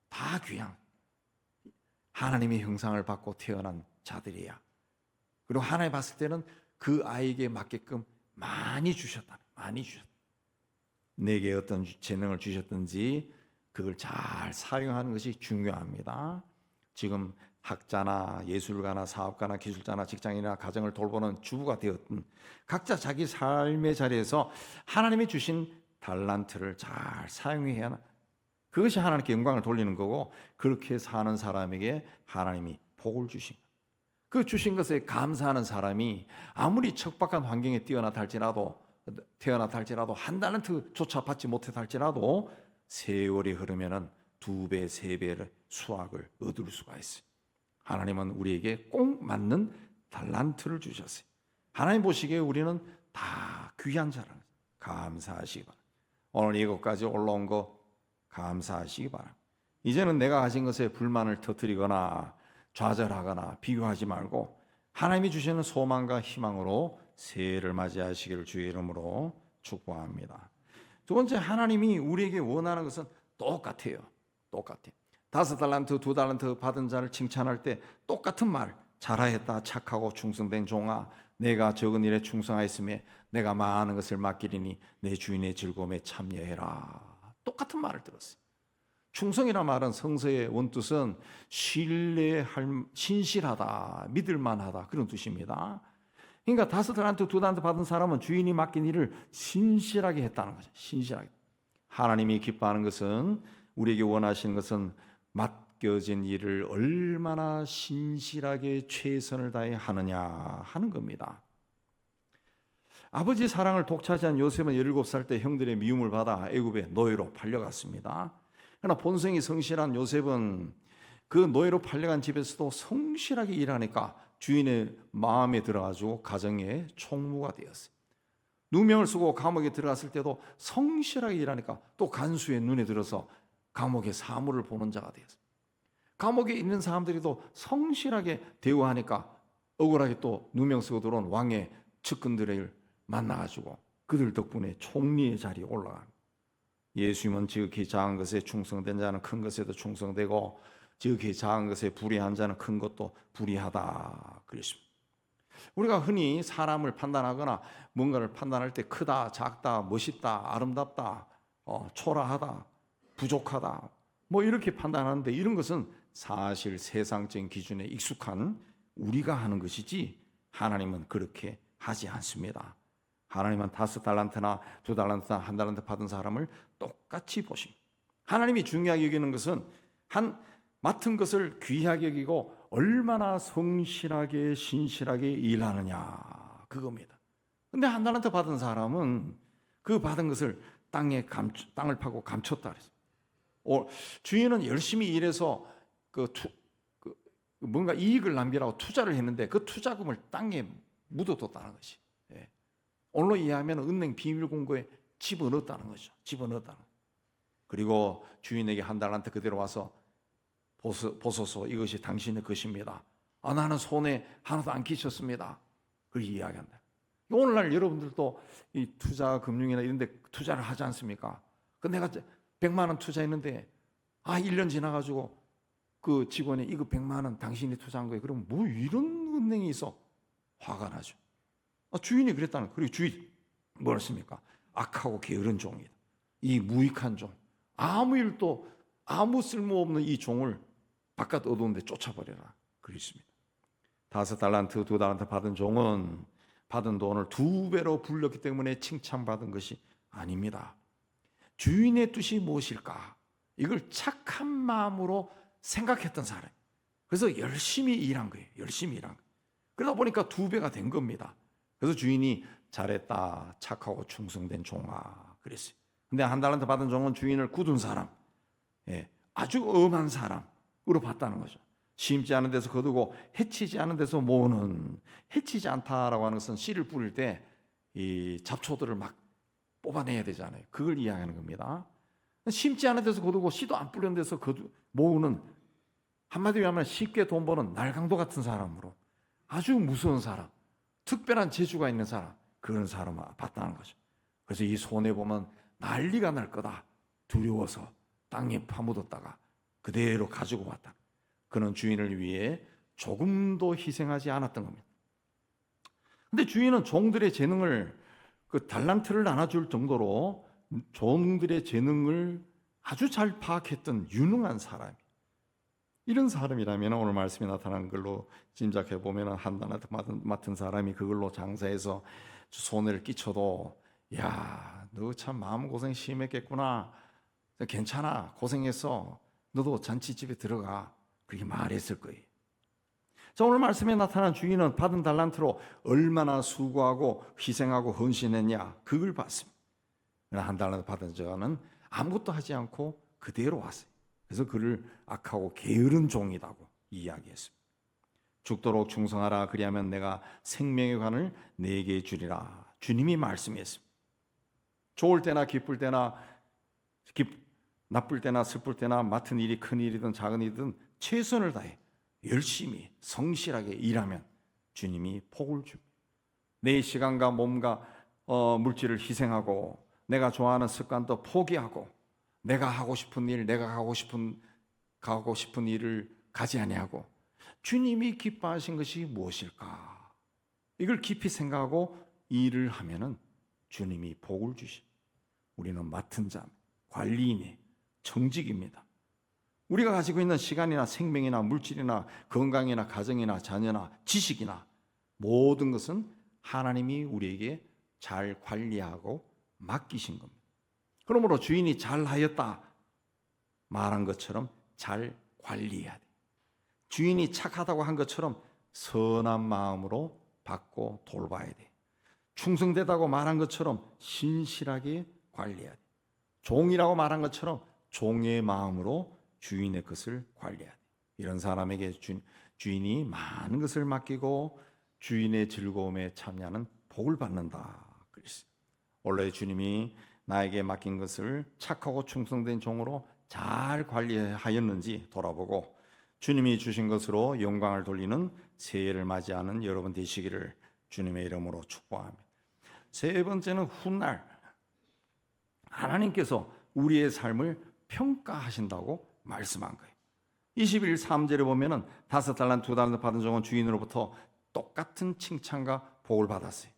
다 귀한 거예요. 하나님의 형상을 받고 태어난 자들이야. 그리고 하나님 봤을 때는 그 아이에게 맞게끔 많이 주셨다. 많이 주셨다. 내게 어떤 재능을 주셨든지 그걸 잘 사용하는 것이 중요합니다. 지금 학자나 예술가나 사업가나 기술자나 직장인이나 가정을 돌보는 주부가 되었든 각자 자기 삶의 자리에서 하나님이 주신 달란트를 잘 사용해야 하나. 그것이 하나님께 영광을 돌리는 거고 그렇게 사는 사람에게 하나님이 복을 주신 거예요. 그 주신 것에 감사하는 사람이 아무리 척박한 환경에 태어났다 할지라도 한 달란트조차 받지 못했다 할지라도 세월이 흐르면은 2배, 3배의 수확을 얻을 수가 있어요. 하나님은 우리에게 꼭 맞는 달란트를 주셨어요. 하나님 보시기에 우리는 다 귀한 자라는 거예요. 감사하시기 바랍니다. 오늘 이것까지 올라온 거 감사하시기 바랍니다. 이제는 내가 가진 것에 불만을 터뜨리거나 좌절하거나 비교하지 말고 하나님이 주시는 소망과 희망으로 새해를 맞이하시기를 주의 이름으로 축복합니다. 두 번째, 하나님이 우리에게 원하는 것은 똑같아요. 똑같아요. 5달란트, 2달란트 받은 자를 칭찬할 때 똑같은 말, 잘하였다, 착하고 충성된 종아, 내가 적은 일에 충성하였으며 내가 많은 것을 맡기리니 내 주인의 즐거움에 참여해라. 똑같은 말을 들었어요. 충성이란 말은 성서의 원뜻은 신실하다, 믿을만하다 그런 뜻입니다. 그러니까 5달란트, 2달란트 받은 사람은 주인이 맡긴 일을 신실하게 했다는 거죠. 신실하게. 하나님이 기뻐하는 것은 우리에게 원하시는 것은 맡겨진 일을 얼마나 신실하게 최선을 다해 하느냐 하는 겁니다. 아버지의 사랑을 독차지한 요셉은 17살 때 형들의 미움을 받아 애굽의 노예로 팔려갔습니다. 그러나 본성이 성실한 요셉은 그 노예로 팔려간 집에서도 성실하게 일하니까 주인의 마음에 들어가지고 가정의 총무가 되었어요. 누명을 쓰고 감옥에 들어갔을 때도 성실하게 일하니까 또 간수의 눈에 들어서 감옥의 사물을 보는 자가 되었어요. 감옥에 있는 사람들이 또 성실하게 대우하니까 억울하게 또 누명 쓰고 들어온 왕의 측근들을 만나가지고 그들 덕분에 총리의 자리에 올라갑니다. 예수님은 지극히 작은 것에 충성된 자는 큰 것에도 충성되고 지극히 작은 것에 불의한 자는 큰 것도 불의하다 그랬습니다. 우리가 흔히 사람을 판단하거나 뭔가를 판단할 때 크다, 작다, 멋있다, 아름답다, 초라하다, 부족하다 뭐 이렇게 판단하는데 이런 것은 사실 세상적인 기준에 익숙한 우리가 하는 것이지 하나님은 그렇게 하지 않습니다. 하나님은 5달란트나 2달란트나 1달란트 받은 사람을 똑같이 보십니다. 하나님이 중요하게 여기는 것은 맡은 것을 귀하게 여기고 얼마나 성실하게 신실하게 일하느냐, 그겁니다. 근데 한 달란트 받은 사람은 그 받은 것을 땅을 파고 감췄다 그랬어요. 주인은 열심히 일해서 뭔가 이익을 남기라고 투자를 했는데 그 투자금을 땅에 묻어뒀다는 것이. 예. 오늘로 이해하면 은행 비밀금고에 집어넣었다는 거죠. 집어넣었다는. 그리고 주인에게 한 달란트 그대로 와서 보소서, 이것이 당신의 것입니다. 나는 손에 하나도 안 끼쳤습니다. 그렇게 이야기한다. 오늘날 여러분들도 이 투자 금융이나 이런 데 투자를 하지 않습니까? 내가 100만 원 투자했는데 1년 지나가지고 그 직원이 이거 100만 원 당신이 투자한 거예요. 그러면 뭐 이런 은행이 있어? 화가 나죠. 주인이 그랬다는 거예요. 그리고 주인이 뭐랬습니까? 악하고 게으른 종이다. 이 무익한 종. 아무 일도 아무 쓸모없는 이 종을 바깥 어두운 데 쫓아버려라. 그랬습니다. 5달란트, 2달란트 받은 종은 받은 돈을 2배로 불렸기 때문에 칭찬받은 것이 아닙니다. 주인의 뜻이 무엇일까? 이걸 착한 마음으로 생각했던 사람. 그래서 열심히 일한 거예요. 열심히 일한 거예요. 그러다 보니까 2배가 된 겁니다. 그래서 주인이 잘했다, 착하고 충성된 종아 그랬어요. 근데 한 달란트 받은 종은 주인을 굳은 사람, 아주 엄한 사람으로 봤다는 거죠. 심지 않은 데서 거두고 해치지 않은 데서 모으는. 해치지 않다라고 하는 것은 씨를 뿌릴 때 이 잡초들을 막 뽑아내야 되잖아요. 그걸 이야기하는 겁니다. 심지 않은 데서 거두고 씨도 안 뿌리는 데서 모으는, 한마디로 하면 쉽게 돈 버는 날강도 같은 사람으로, 아주 무서운 사람, 특별한 재주가 있는 사람, 그런 사람을 봤다는 거죠. 그래서 이 손해 보면 난리가 날 거다 두려워서 땅에 파묻었다가 그대로 가지고 왔다. 그는 주인을 위해 조금도 희생하지 않았던 겁니다. 근데 주인은 종들의 재능을, 그 달란트를 나눠줄 정도로 종들의 재능을 아주 잘 파악했던 유능한 사람이, 이런 사람이라면 오늘 말씀에 나타난 걸로 짐작해 보면 한 달란트 맡은 사람이 그걸로 장사해서 손해를 끼쳐도, 야, 너 참 마음고생 심했겠구나, 괜찮아, 고생했어, 너도 잔치집에 들어가, 그렇게 말했을 거예요. 자, 오늘 말씀에 나타난 주인은 받은 달란트로 얼마나 수고하고 희생하고 헌신했냐, 그걸 봤습니다. 한 달란트 받은 자는 아무것도 하지 않고 그대로 왔어요. 그래서 그를 악하고 게으른 종이라고 이야기했습니다. 죽도록 충성하라, 그리하면 내가 생명의 관을 네게 주리라. 주님이 말씀했습니다. 좋을 때나 기쁠 때나 나쁠 때나 슬플 때나 맡은 일이 큰 일이든 작은 일이든 최선을 다해 열심히 성실하게 일하면 주님이 복을 줍니다. 내 시간과 몸과 물질을 희생하고 내가 좋아하는 습관도 포기하고 내가 하고 싶은 일, 내가 가고 싶은 일을 가지 아니하고 주님이 기뻐하신 것이 무엇일까? 이걸 깊이 생각하고 일을 하면은 주님이 복을 주십니다. 우리는 맡은 자, 관리인이 청직입니다. 우리가 가지고 있는 시간이나 생명이나 물질이나 건강이나 가정이나 자녀나 지식이나 모든 것은 하나님이 우리에게 잘 관리하고 맡기신 겁니다. 그러므로 주인이 잘하였다 말한 것처럼 잘 관리해야 돼. 주인이 착하다고 한 것처럼 선한 마음으로 받고 돌봐야 돼. 충성되다고 말한 것처럼 신실하게 관리해야 돼. 종이라고 말한 것처럼 종의 마음으로 주인의 것을 관리해야 돼. 이런 사람에게 주인이 많은 것을 맡기고 주인의 즐거움에 참여하는 복을 받는다. 그랬어요. 원래 주님이 나에게 맡긴 것을 착하고 충성된 종으로 잘 관리하였는지 돌아보고 주님이 주신 것으로 영광을 돌리는 새해를 맞이하는 여러분 되시기를 주님의 이름으로 축복합니다. 세 번째는 훗날 하나님께서 우리의 삶을 평가하신다고 말씀한 거예요. 21 3절에 보면은 5달란트 2달란트 받은 종은 주인으로부터 똑같은 칭찬과 복을 받았어요.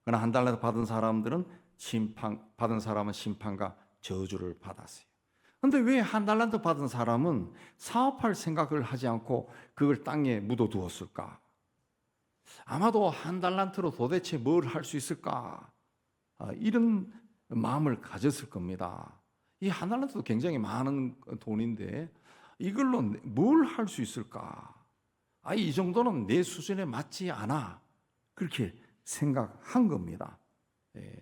그러나 1달란트 받은 사람은 심판과 저주를 받았어요. 그런데 왜 1달란트 받은 사람은 사업할 생각을 하지 않고 그걸 땅에 묻어두었을까? 아마도 1달란트로 도대체 뭘 할 수 있을까? 이런 마음을 가졌을 겁니다. 이 1달란트도 굉장히 많은 돈인데 이걸로 뭘 할 수 있을까? 이 정도는 내 수준에 맞지 않아. 그렇게 생각한 겁니다.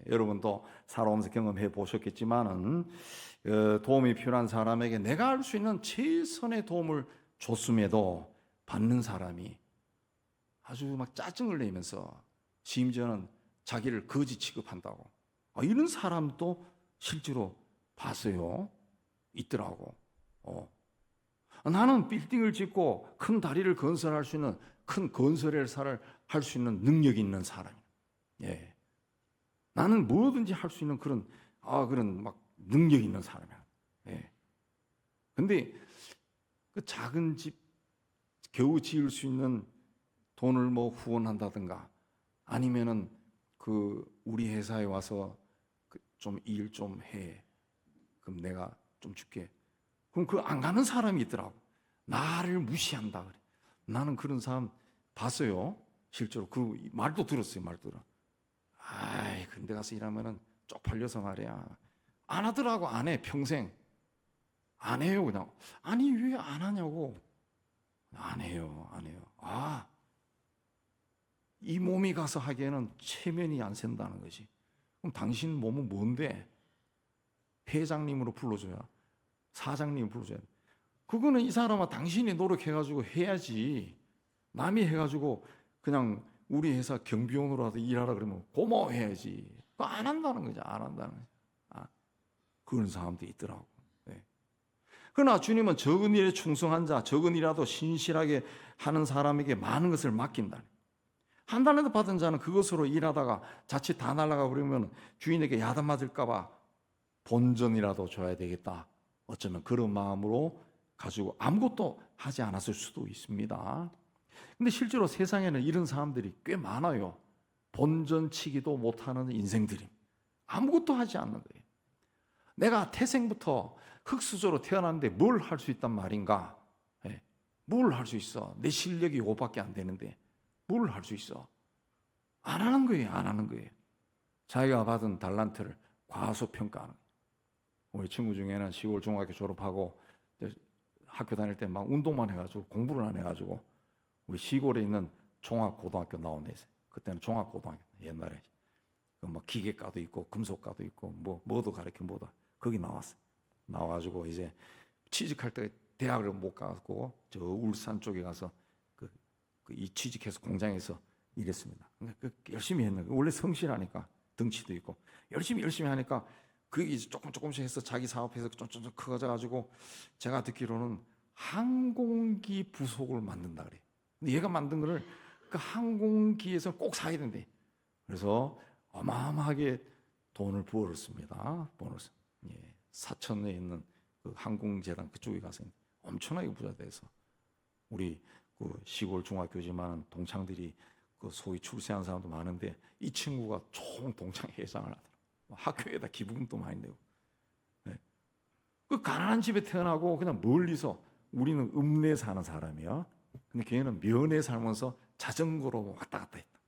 여러분도 살아오면서 경험해 보셨겠지만은 도움이 필요한 사람에게 내가 할 수 있는 최선의 도움을 줬음에도 받는 사람이 아주 막 짜증을 내면서 심지어는 자기를 거지 취급한다고. 이런 사람도 실제로 봤어요. 있더라고. 나는 빌딩을 짓고 큰 다리를 건설할 수 있는 큰 건설회사를 할 수 있는 능력이 있는 사람이야. 예. 나는 뭐든지 할 수 있는 그런 막 능력이 있는 사람이야. 예. 근데 그 작은 집 겨우 지을 수 있는 돈을 뭐 후원한다든가 아니면은 그 우리 회사에 와서 좀 일 좀 해. 그럼 내가 좀 줄게. 그럼 그 안 가는 사람이 있더라고. 나를 무시한다 그래. 나는 그런 사람 봤어요. 실제로 그 말도 들었어요. 말도 들어. 근데 가서 일하면은 쪽팔려서 말이야. 안 하더라고. 안 해. 평생 안 해요. 그냥. 아니 왜 안 하냐고. 안 해요. 안 해요. 이 몸이 가서 하기에는 체면이 안 센다는 거지. 그럼 당신 몸은 뭔데? 회장님으로 불러줘야, 사장님 불러줘야. 그거는 이 사람아 당신이 노력해가지고 해야지. 남이 해가지고 그냥 우리 회사 경비원으로라도 일하라 그러면 고마워해야지. 그거 안 한다는 거죠. 안 한다는 거죠. 그런 사람도 있더라고. 네. 그러나 주님은 적은 일에 충성한 자, 적은 일이라도 신실하게 하는 사람에게 많은 것을 맡긴다. 한 달란트 받은 자는 그것으로 일하다가 자칫 다 날아가 버리면 주인에게 야단 맞을까봐 본전이라도 줘야 되겠다. 어쩌면 그런 마음으로 가지고 아무것도 하지 않았을 수도 있습니다. 근데 실제로 세상에는 이런 사람들이 꽤 많아요. 본전치기도 못하는 인생들이 아무것도 하지 않는 거예요. 내가 태생부터 흙수저로 태어났는데 뭘 할 수 있단 말인가? 뭘 할 수 있어? 내 실력이 이거밖에 안 되는데 뭘 할 수 있어? 안 하는 거예요. 안 하는 거예요. 자기가 받은 달란트를 과소평가하는 거예요. 우리 친구 중에는 시골 중학교 졸업하고 학교 다닐 때 막 운동만 해가지고 공부를 안 해가지고 우리 시골에 있는 종합고등학교 나온 데 있어요. 그때는 종합고등학교 옛날에 뭐 기계과도 있고 금속과도 있고 뭐도 가르쳐 뭐도 거기 나왔어요. 나와가지고 이제 취직할 때 대학을 못 가고 저 울산 쪽에 가서 이 취직해서 공장에서 일했습니다. 열심히 했는데 원래 성실하니까 덩치도 있고 열심히 하니까 그게 이제 조금씩 해서 자기 사업해서 좀 커져가지고 제가 듣기로는 항공기 부속을 만든다 그래. 근데 얘가 만든 거를 그 항공기에서 꼭 사야 된대. 그래서 어마어마하게 돈을 부었습니다. 보너스. 사천에 있는 그 항공재단 그쪽에 가서 엄청나게 부자 돼서 우리 그 시골 중학교지만 동창들이 그 소위 출세한 사람도 많은데 이 친구가 총 동창 회장을 하더라고. 학교에다 기부금도 많이 내고. 그 가난한 집에 태어나고 그냥 멀리서 우리는 읍내에 사는 사람이야. 근데 걔는 면에 살면서 자전거로 왔다 갔다 했다.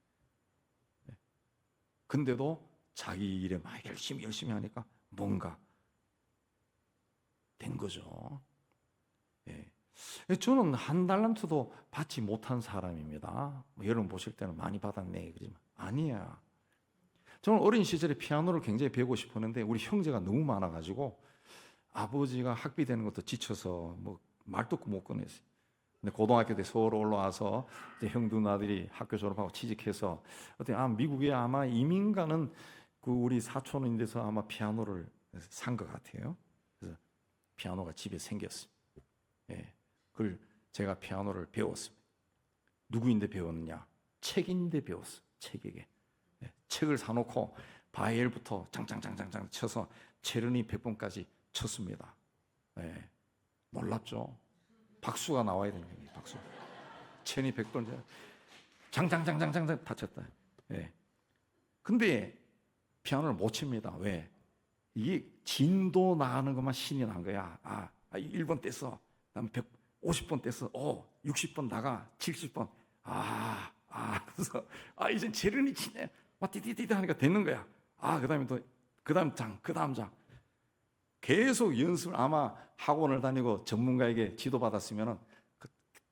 근데도 자기 일에 막 열심히 하니까 뭔가 된 거죠. 저는 한 달란트도 받지 못한 사람입니다. 여러분 보실 때는 많이 받았네 그러지만 아니야. 저는 어린 시절에 피아노를 굉장히 배우고 싶었는데 우리 형제가 너무 많아가지고 아버지가 학비 되는 것도 지쳐서 뭐 말도 못 꺼냈어요. 근데 고등학교 때 서울 올라와서 이제 형 누나들이 학교 졸업하고 취직해서 어떻게 미국에 아마 이민 가는 그 우리 사촌인 데서 아마 피아노를 산 것 같아요. 그래서 피아노가 집에 생겼어요. 그걸 제가 피아노를 배웠습니다. 누구인데 배웠느냐? 책인데 배웠어. 책에게. 책을 사놓고 바이엘부터 장장장장장 쳐서 체르니 100번까지 쳤습니다. 놀랍죠? 박수가 나와야 되는 거예요. 박수. 체르니 100번 장장장장장 다 쳤다. 근데 피아노를 못 칩니다. 왜? 이게 진도 나가는 것만 신이 난 거야. 1번 뗐어. 그다음에 150번 뗐어. 60번 나가. 70번. 그래서 이제 체르니 치네. 막 띠띠띠 하니까 되는 거야. 그다음에 또 그다음 장. 계속 연습을 아마 학원을 다니고 전문가에게 지도받았으면은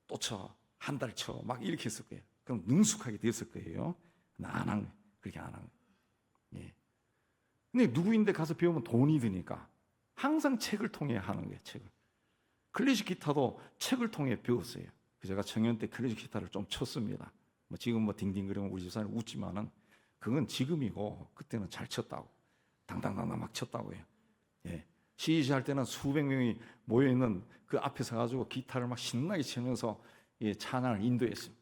또 쳐, 한 달 쳐, 막 이렇게 했을 거예요. 그럼 능숙하게 됐을 거예요. 안 한 거예요. 그렇게 안 한 거예요. 예. 근데 누구인데 가서 배우면 돈이 드니까 항상 책을 통해 하는 거예요. 책을. 클래식 기타도 책을 통해 배웠어요. 제가 청년 때 클래식 기타를 좀 쳤습니다. 뭐 지금 뭐 딩딩거리면 우리 집사람 웃지만은 그건 지금이고 그때는 잘 쳤다고. 당당당당 막 쳤다고요. 예. 시위할 때는 수백 명이 모여 있는 그 앞에 서 가지고 기타를 막 신나게 치면서 예, 찬양을 인도했어요.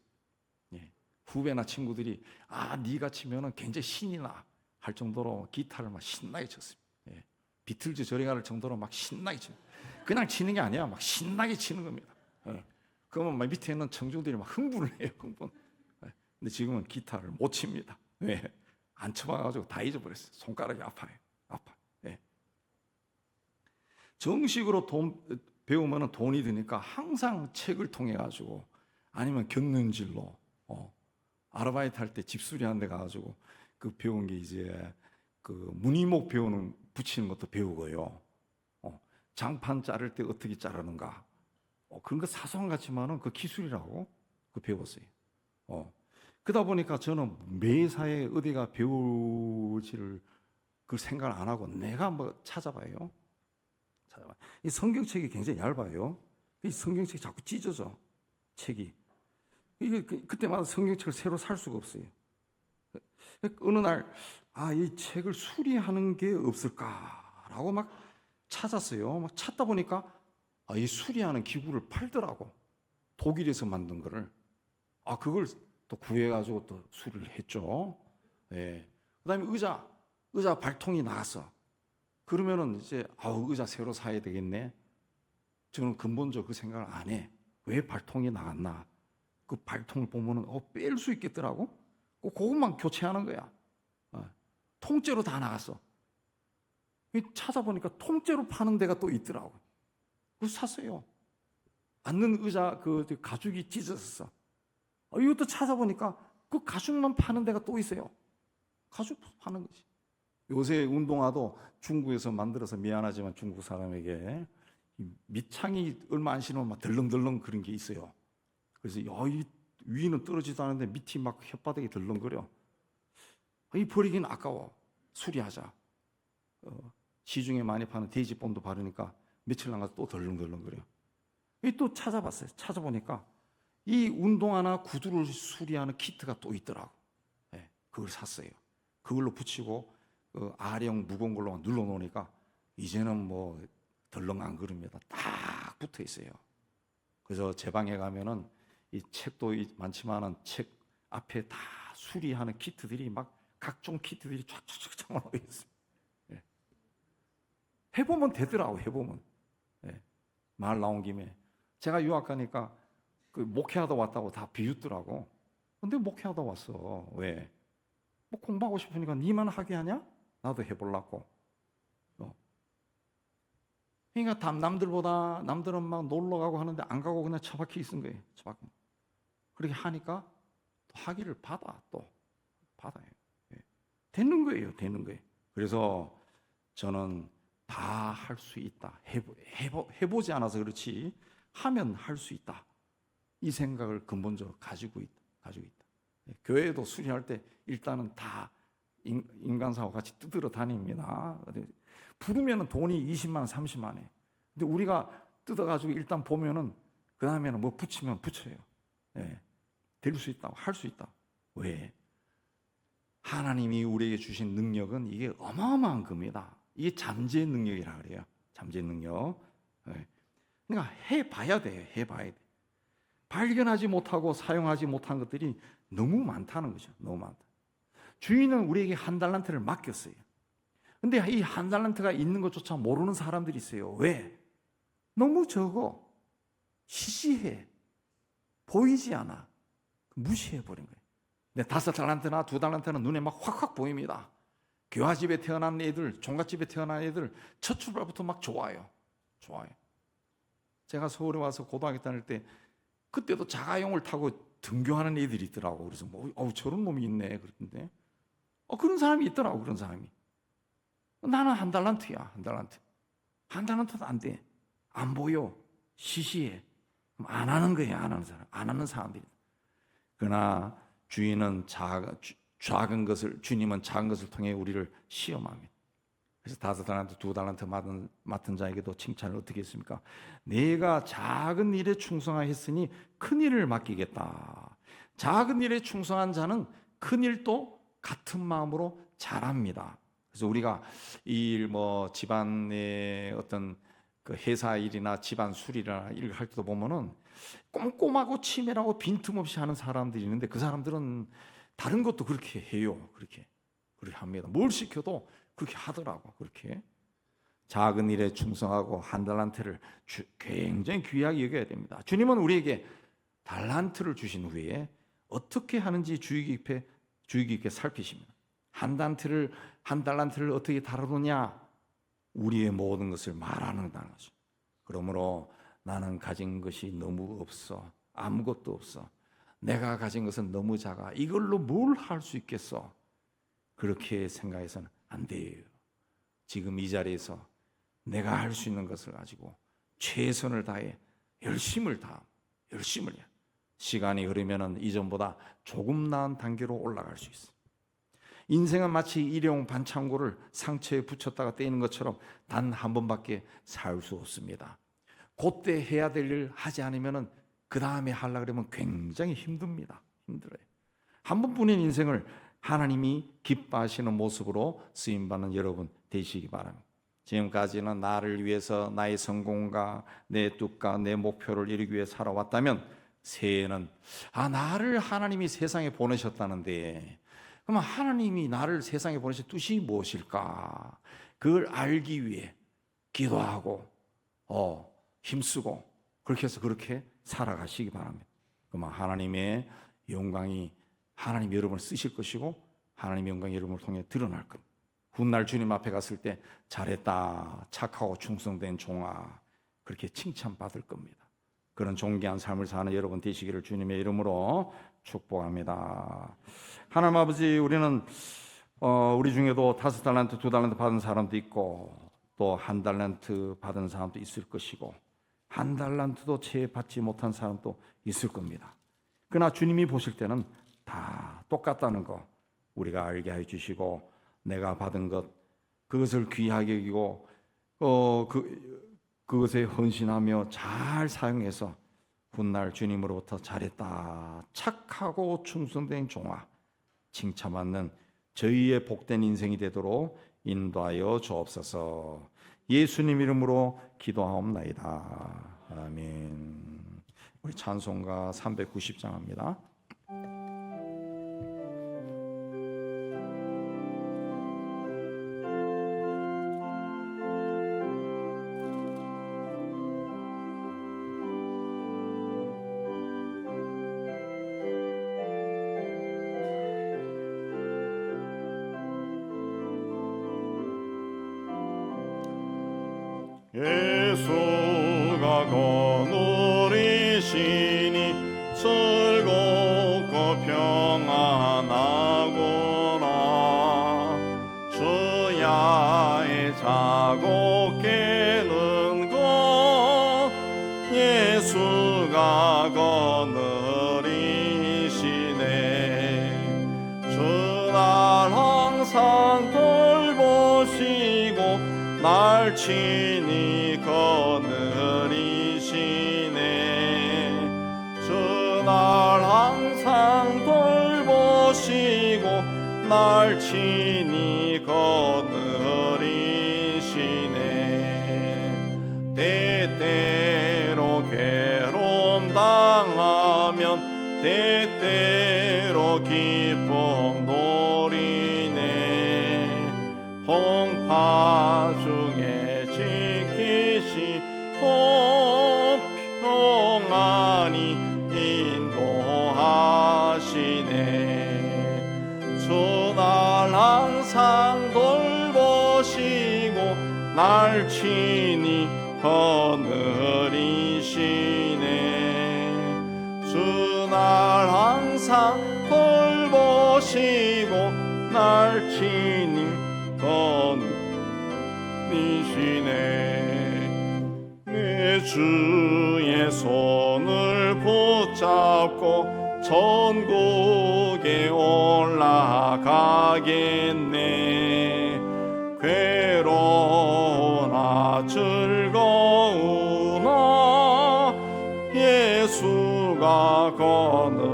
예. 후배나 친구들이 네가 치면은 굉장히 신이 나 할 정도로 기타를 막 신나게 쳤어요. 예. 비틀즈 저리 가를 정도로 막 신나게 쳐. 그냥 치는 게 아니야. 막 신나게 치는 겁니다. 예. 그러면 막 밑에 있는 청중들이 막 흥분을 해요. 흥분. 예. 근데 지금은 기타를 못 칩니다. 왜? 안 쳐봐가지고 다 잊어버렸어요. 손가락이 아파요. 아파. 예. 정식으로 배우면 돈이 드니까 항상 책을 통해 가지고 아니면 곁눈질로 아르바이트 할 때 집수리 한 데 가가지고 그 배운 게 이제 그 무늬목 배우는 붙이는 것도 배우고요. 장판 자를 때 어떻게 자르는가. 그런 거 사소한 것 같지만은 그 기술이라고 그 배웠어요. 그러다 보니까 저는 매사에 어디가 배울지를 그 생각을 안 하고 내가 뭐 찾아봐요. 이 성경책이 굉장히 얇아요. 이 성경책이 자꾸 찢어져. 책이. 이게 그때마다 성경책을 새로 살 수가 없어요. 어느 날 이 책을 수리하는 게 없을까라고 막 찾았어요. 막 찾다 보니까 이 수리하는 기구를 팔더라고. 독일에서 만든 거를. 그걸 또 구해가지고 또 수리를 했죠. 예. 그다음에 의자 발통이 나갔어. 그러면은 이제 의자 새로 사야 되겠네. 저는 근본적으로 그 생각을 안 해. 왜 발통이 나갔나? 그 발통을 보면은 뺄 수 있겠더라고. 그것만 교체하는 거야. 통째로 다 나갔어. 찾아보니까 통째로 파는 데가 또 있더라고. 그래서 샀어요. 앉는 의자 그 가죽이 찢어졌어. 이것도 찾아보니까 그 가죽만 파는 데가 또 있어요. 가죽 파는 거지. 요새 운동화도 중국에서 만들어서 미안하지만 중국 사람에게 밑창이 얼마 안 신으면 막 덜렁덜렁 그런 게 있어요. 그래서 이 위는 떨어지도 않는데 밑이 막 혓바닥이 덜렁거려. 이 버리긴 아까워. 수리하자. 시중에 많이 파는 돼지본도 바르니까 며칠 남아서 또 덜렁덜렁거려. 또 찾아봤어요. 찾아보니까 이 운동화나 구두를 수리하는 키트가 또 있더라고. 그걸 샀어요. 그걸로 붙이고 아령 무거운 걸로 눌러 놓으니까 이제는 뭐 덜렁 안 그럽니다. 딱 붙어 있어요. 그래서 제 방에 가면은 이 책도 많지만은 책 앞에 다 수리하는 키트들이 막 각종 키트들이 쫙쫙쫙 나와 있어요. 해보면 되더라고. 해보면. 말 나온 김에 제가 유학 가니까 그 목회하다 왔다고 다 비웃더라고. 근데 목회하다 왔어. 왜? 뭐 공부하고 싶으니까 니만 하게 하냐? 나도 해보려고. 그러니까 남들보다 남들은 막 놀러 가고 하는데 안 가고 그냥 처박혀 있은 거예요. 처박혀. 그렇게 하니까 또 학위를 받아요. 되는 거예요. 되는 거예요. 그래서 저는 다 할 수 있다. 해보지 않아서 그렇지 하면 할 수 있다. 이 생각을 근본적으로 가지고 있다. 교회도 수리할 때 일단은 다 인간사와 같이 뜯으러 다닙니다. 부르면 돈이 20만 원, 30만 원. 근데 우리가 뜯어가지고 일단 보면은 그 다음에는 뭐 붙이면 붙여요. 될 수 있다. 할 수 있다. 왜? 하나님이 우리에게 주신 능력은 이게 어마어마한 겁니다. 이게 잠재 능력이라 그래요. 잠재 능력. 그러니까 해봐야 돼요. 해봐야 돼. 발견하지 못하고 사용하지 못한 것들이 너무 많다는 거죠. 너무 많다. 주인은 우리에게 한 달란트를 맡겼어요. 근데 이 한 달란트가 있는 것조차 모르는 사람들이 있어요. 왜? 너무 적어. 시시해. 보이지 않아. 무시해버린 거예요. 근데 5달란트나 2달란트는 눈에 막 확확 보입니다. 교화집에 태어난 애들, 종갓집에 태어난 애들 첫 출발부터 막 좋아요. 제가 서울에 와서 고등학교 다닐 때 그때도 자가용을 타고 등교하는 애들이 있더라고. 그래서 저런 놈이 있네. 그랬는데 그런 사람이 있더라고. 그런 사람이. 나는 한 달란트야. 한 달란트. 한 달란트도 안 돼. 안 보여. 시시해. 그럼 안 하는 거예요. 안 하는 사람. 안 하는 사람들이. 그러나 주인은 작은 것을, 주님은 작은 것을 통해 우리를 시험합니다. 그래서 5달란트, 2달란트 맡은 자에게도 칭찬을 어떻게 했습니까? 내가 작은 일에 충성하였으니 큰 일을 맡기겠다. 작은 일에 충성한 자는 큰 일도 같은 마음으로 잘합니다. 그래서 우리가 이 일, 집안의 어떤 그 회사 일이나 집안 수리나 일을 할 때도 보면은 꼼꼼하고 치밀하고 빈틈없이 하는 사람들이 있는데, 그 사람들은 다른 것도 그렇게 해요. 그렇게 합니다. 뭘 시켜도 그렇게 하더라고. 그렇게 작은 일에 충성하고 한 달란트를 굉장히 귀하게 여겨야 됩니다. 주님은 우리에게 달란트를 주신 후에 어떻게 하는지 주의 깊게 살피십니다. 한 달란트를 어떻게 다루느냐? 우리의 모든 것을 말하는 것이죠. 그러므로 나는 가진 것이 너무 없어. 아무것도 없어. 내가 가진 것은 너무 작아. 이걸로 뭘 할 수 있겠어? 그렇게 생각해서는 안 돼요. 지금 이 자리에서 내가 할 수 있는 것을 가지고 최선을 다해 열심을 해. 시간이 흐르면은 이전보다 조금 나은 단계로 올라갈 수 있어. 인생은 마치 일회용 반창고를 상처에 붙였다가 떼는 것처럼 단 한 번밖에 살 수 없습니다. 그때 해야 될 일 하지 않으면은 그 다음에 하려고 그러면 굉장히 힘듭니다. 힘들어요. 한 번뿐인 인생을 하나님이 기뻐하시는 모습으로 쓰임받는 여러분 되시기 바랍니다. 지금까지는 나를 위해서 나의 성공과 내 뜻과 내 목표를 이루기 위해 살아왔다면, 새해에는 나를 하나님이 세상에 보내셨다는데, 그러면 하나님이 나를 세상에 보내신 뜻이 무엇일까? 그걸 알기 위해 기도하고 힘쓰고 그렇게 해서 그렇게 살아가시기 바랍니다. 그러면 하나님의 영광이 하나님 여러분을 쓰실 것이고, 하나님의 영광이 여러분을 통해 드러날 겁니다. 훗날 주님 앞에 갔을 때 잘했다, 착하고 충성된 종아, 그렇게 칭찬받을 겁니다. 그런 존귀한 삶을 사는 여러분 되시기를 주님의 이름으로 축복합니다. 하나님 아버지, 우리는 우리 중에도 5달란트, 2달란트 받은 사람도 있고, 또 1달란트 받은 사람도 있을 것이고, 1달란트도 채 받지 못한 사람도 있을 겁니다. 그러나 주님이 보실 때는 다 똑같다는 거 우리가 알게 해주시고, 내가 받은 것 그것을 귀하게 여기고 그것에 헌신하며 잘 사용해서 훗날 주님으로부터 잘했다, 착하고 충성된 종아, 칭찬받는 저희의 복된 인생이 되도록 인도하여 주옵소서. 예수님 이름으로 기도하옵나이다. 아멘. 우리 찬송가 390장입니다. 예수가 거느리시니 즐겁고 평안하구나. 주야의 자고 깨는 것 예수가 거느리시네. 주날 항상 돌보시고 날 친히 거느리시네. 주날 항상 돌보시고 날 친히 거느리시네. 때때로 괴로움 당하면 때때로 기쁨 노리네. 홍파 중에 지키시고 평안히 인도하시네. 주날 항상 돌보시고 날 친히 거느리시네. 주날 항상 돌보시고 날 친히 내 주의 손을 붙잡고 천국에 올라가겠네. 괴로우나 즐거우나 예수가 거느리시네.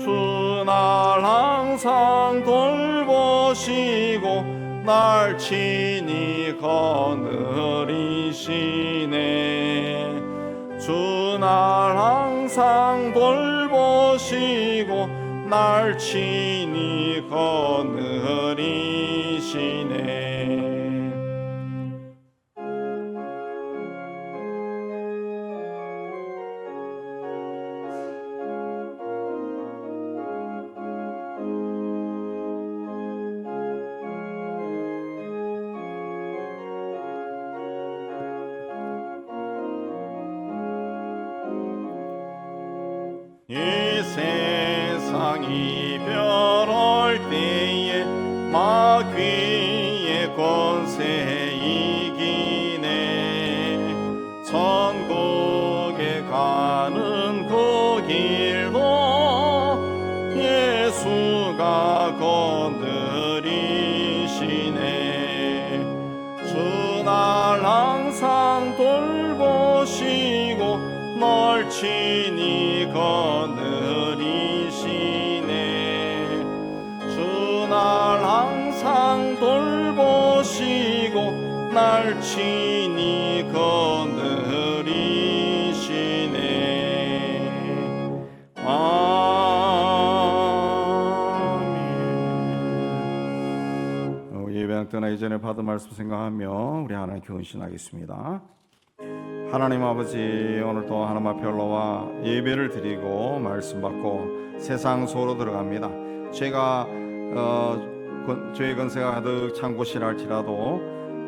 주 날 항상 돌보시고 날 친히 거느리시네. 주 날 항상 돌보시고 날 친히 거느리시네. 이 세상 이별할 때에 마귀의 권세 이기네. 천국에 가는 그 길도 예수가 거느리시네. 주 날 항상 돌보시고 널 친히 거느리시네. 주 날 항상 돌보시고 날 친히 거느리시네. 아멘. 예배당 떠나기 전에 받은 말씀 생각하며 우리 하나님께 헌신하겠습니다. 하나님 아버지, 오늘 또 하나님 앞에 올라와 예배를 드리고 말씀 받고 세상 속으로 들어갑니다. 죄가 죄의 권세가 가득 찬 곳이라 할지라도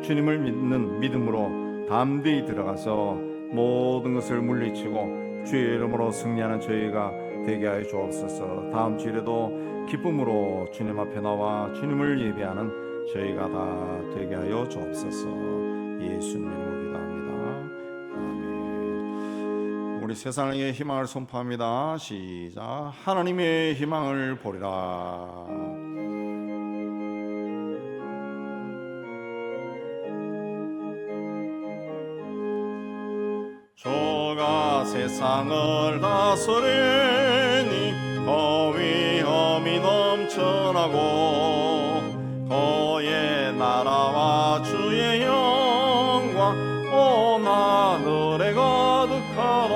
주님을 믿는 믿음으로 담대히 들어가서 모든 것을 물리치고 주의 이름으로 승리하는 저희가 되게 하여 주옵소서. 다음 주일에도 기쁨으로 주님 앞에 나와 주님을 예배하는 저희가 다 되게 하여 주옵소서. 예수님 이름으로 기도합니다. 우리 세상의 희망을 선포합니다. 시작. 하나님의 희망을 보리라. 주가 세상을 다스리니 그 위엄이 넘쳐나고 그의 나라와 주의 영광 온 하늘에 가득하라.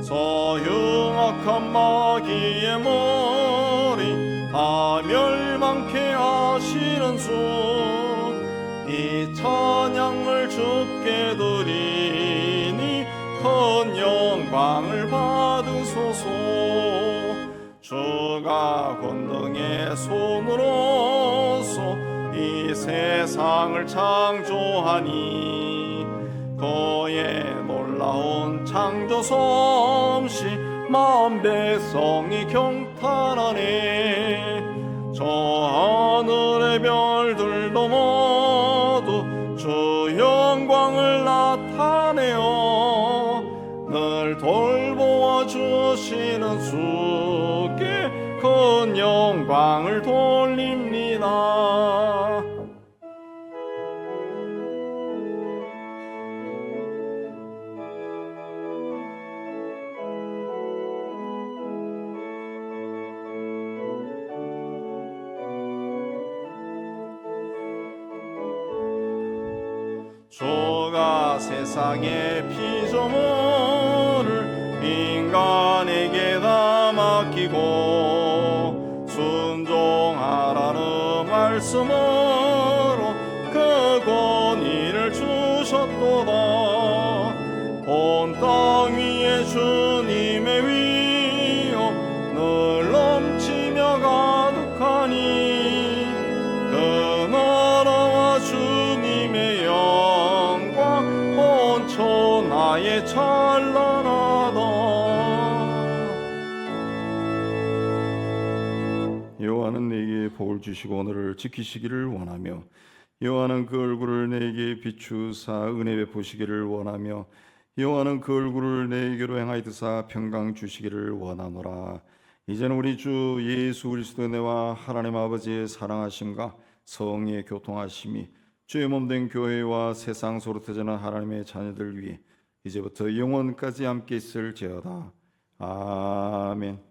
소흉악한 마귀의 머리 다 멸망케 하시는 주, 이 찬양을 주께 드리니 큰 영광을 받으소서. 주가 권능의 손으로서 이 세상을 창조하니 그의 놀라운 창조 솜씨 만 백성이 경탄하네. 저 하늘의 별들도 모두 주 영광을 나타내어 늘 돌보아 주시는 주께 큰 영광을 돌립니다. 주가 세상의 피조물을 인간에게 다 맡기고 순종하라는 말씀으로 그 권위를 주셨도다. 온 땅 위에 주님의 위엄 늘 넘치며 가득하니 그 나라와 주님의 영광 온 천하에 찬란하다. 여호와는 내게 복을 주시고 너를 지키시기를 원하며 여호와는 그 얼굴을 내게 비추사 은혜 베푸시기를 원하며 여호와는 그 얼굴을 내게로 행하여드사 평강 주시기를 원하노라. 이제는 우리 주 예수 그리스도 은혜와 하나님 아버지의 사랑하심과 성령의 교통하심이 주의 몸된 교회와 세상 소로 터지는 하나님의 자녀들 위해 이제부터 영원까지 함께 있을지어다. 아멘.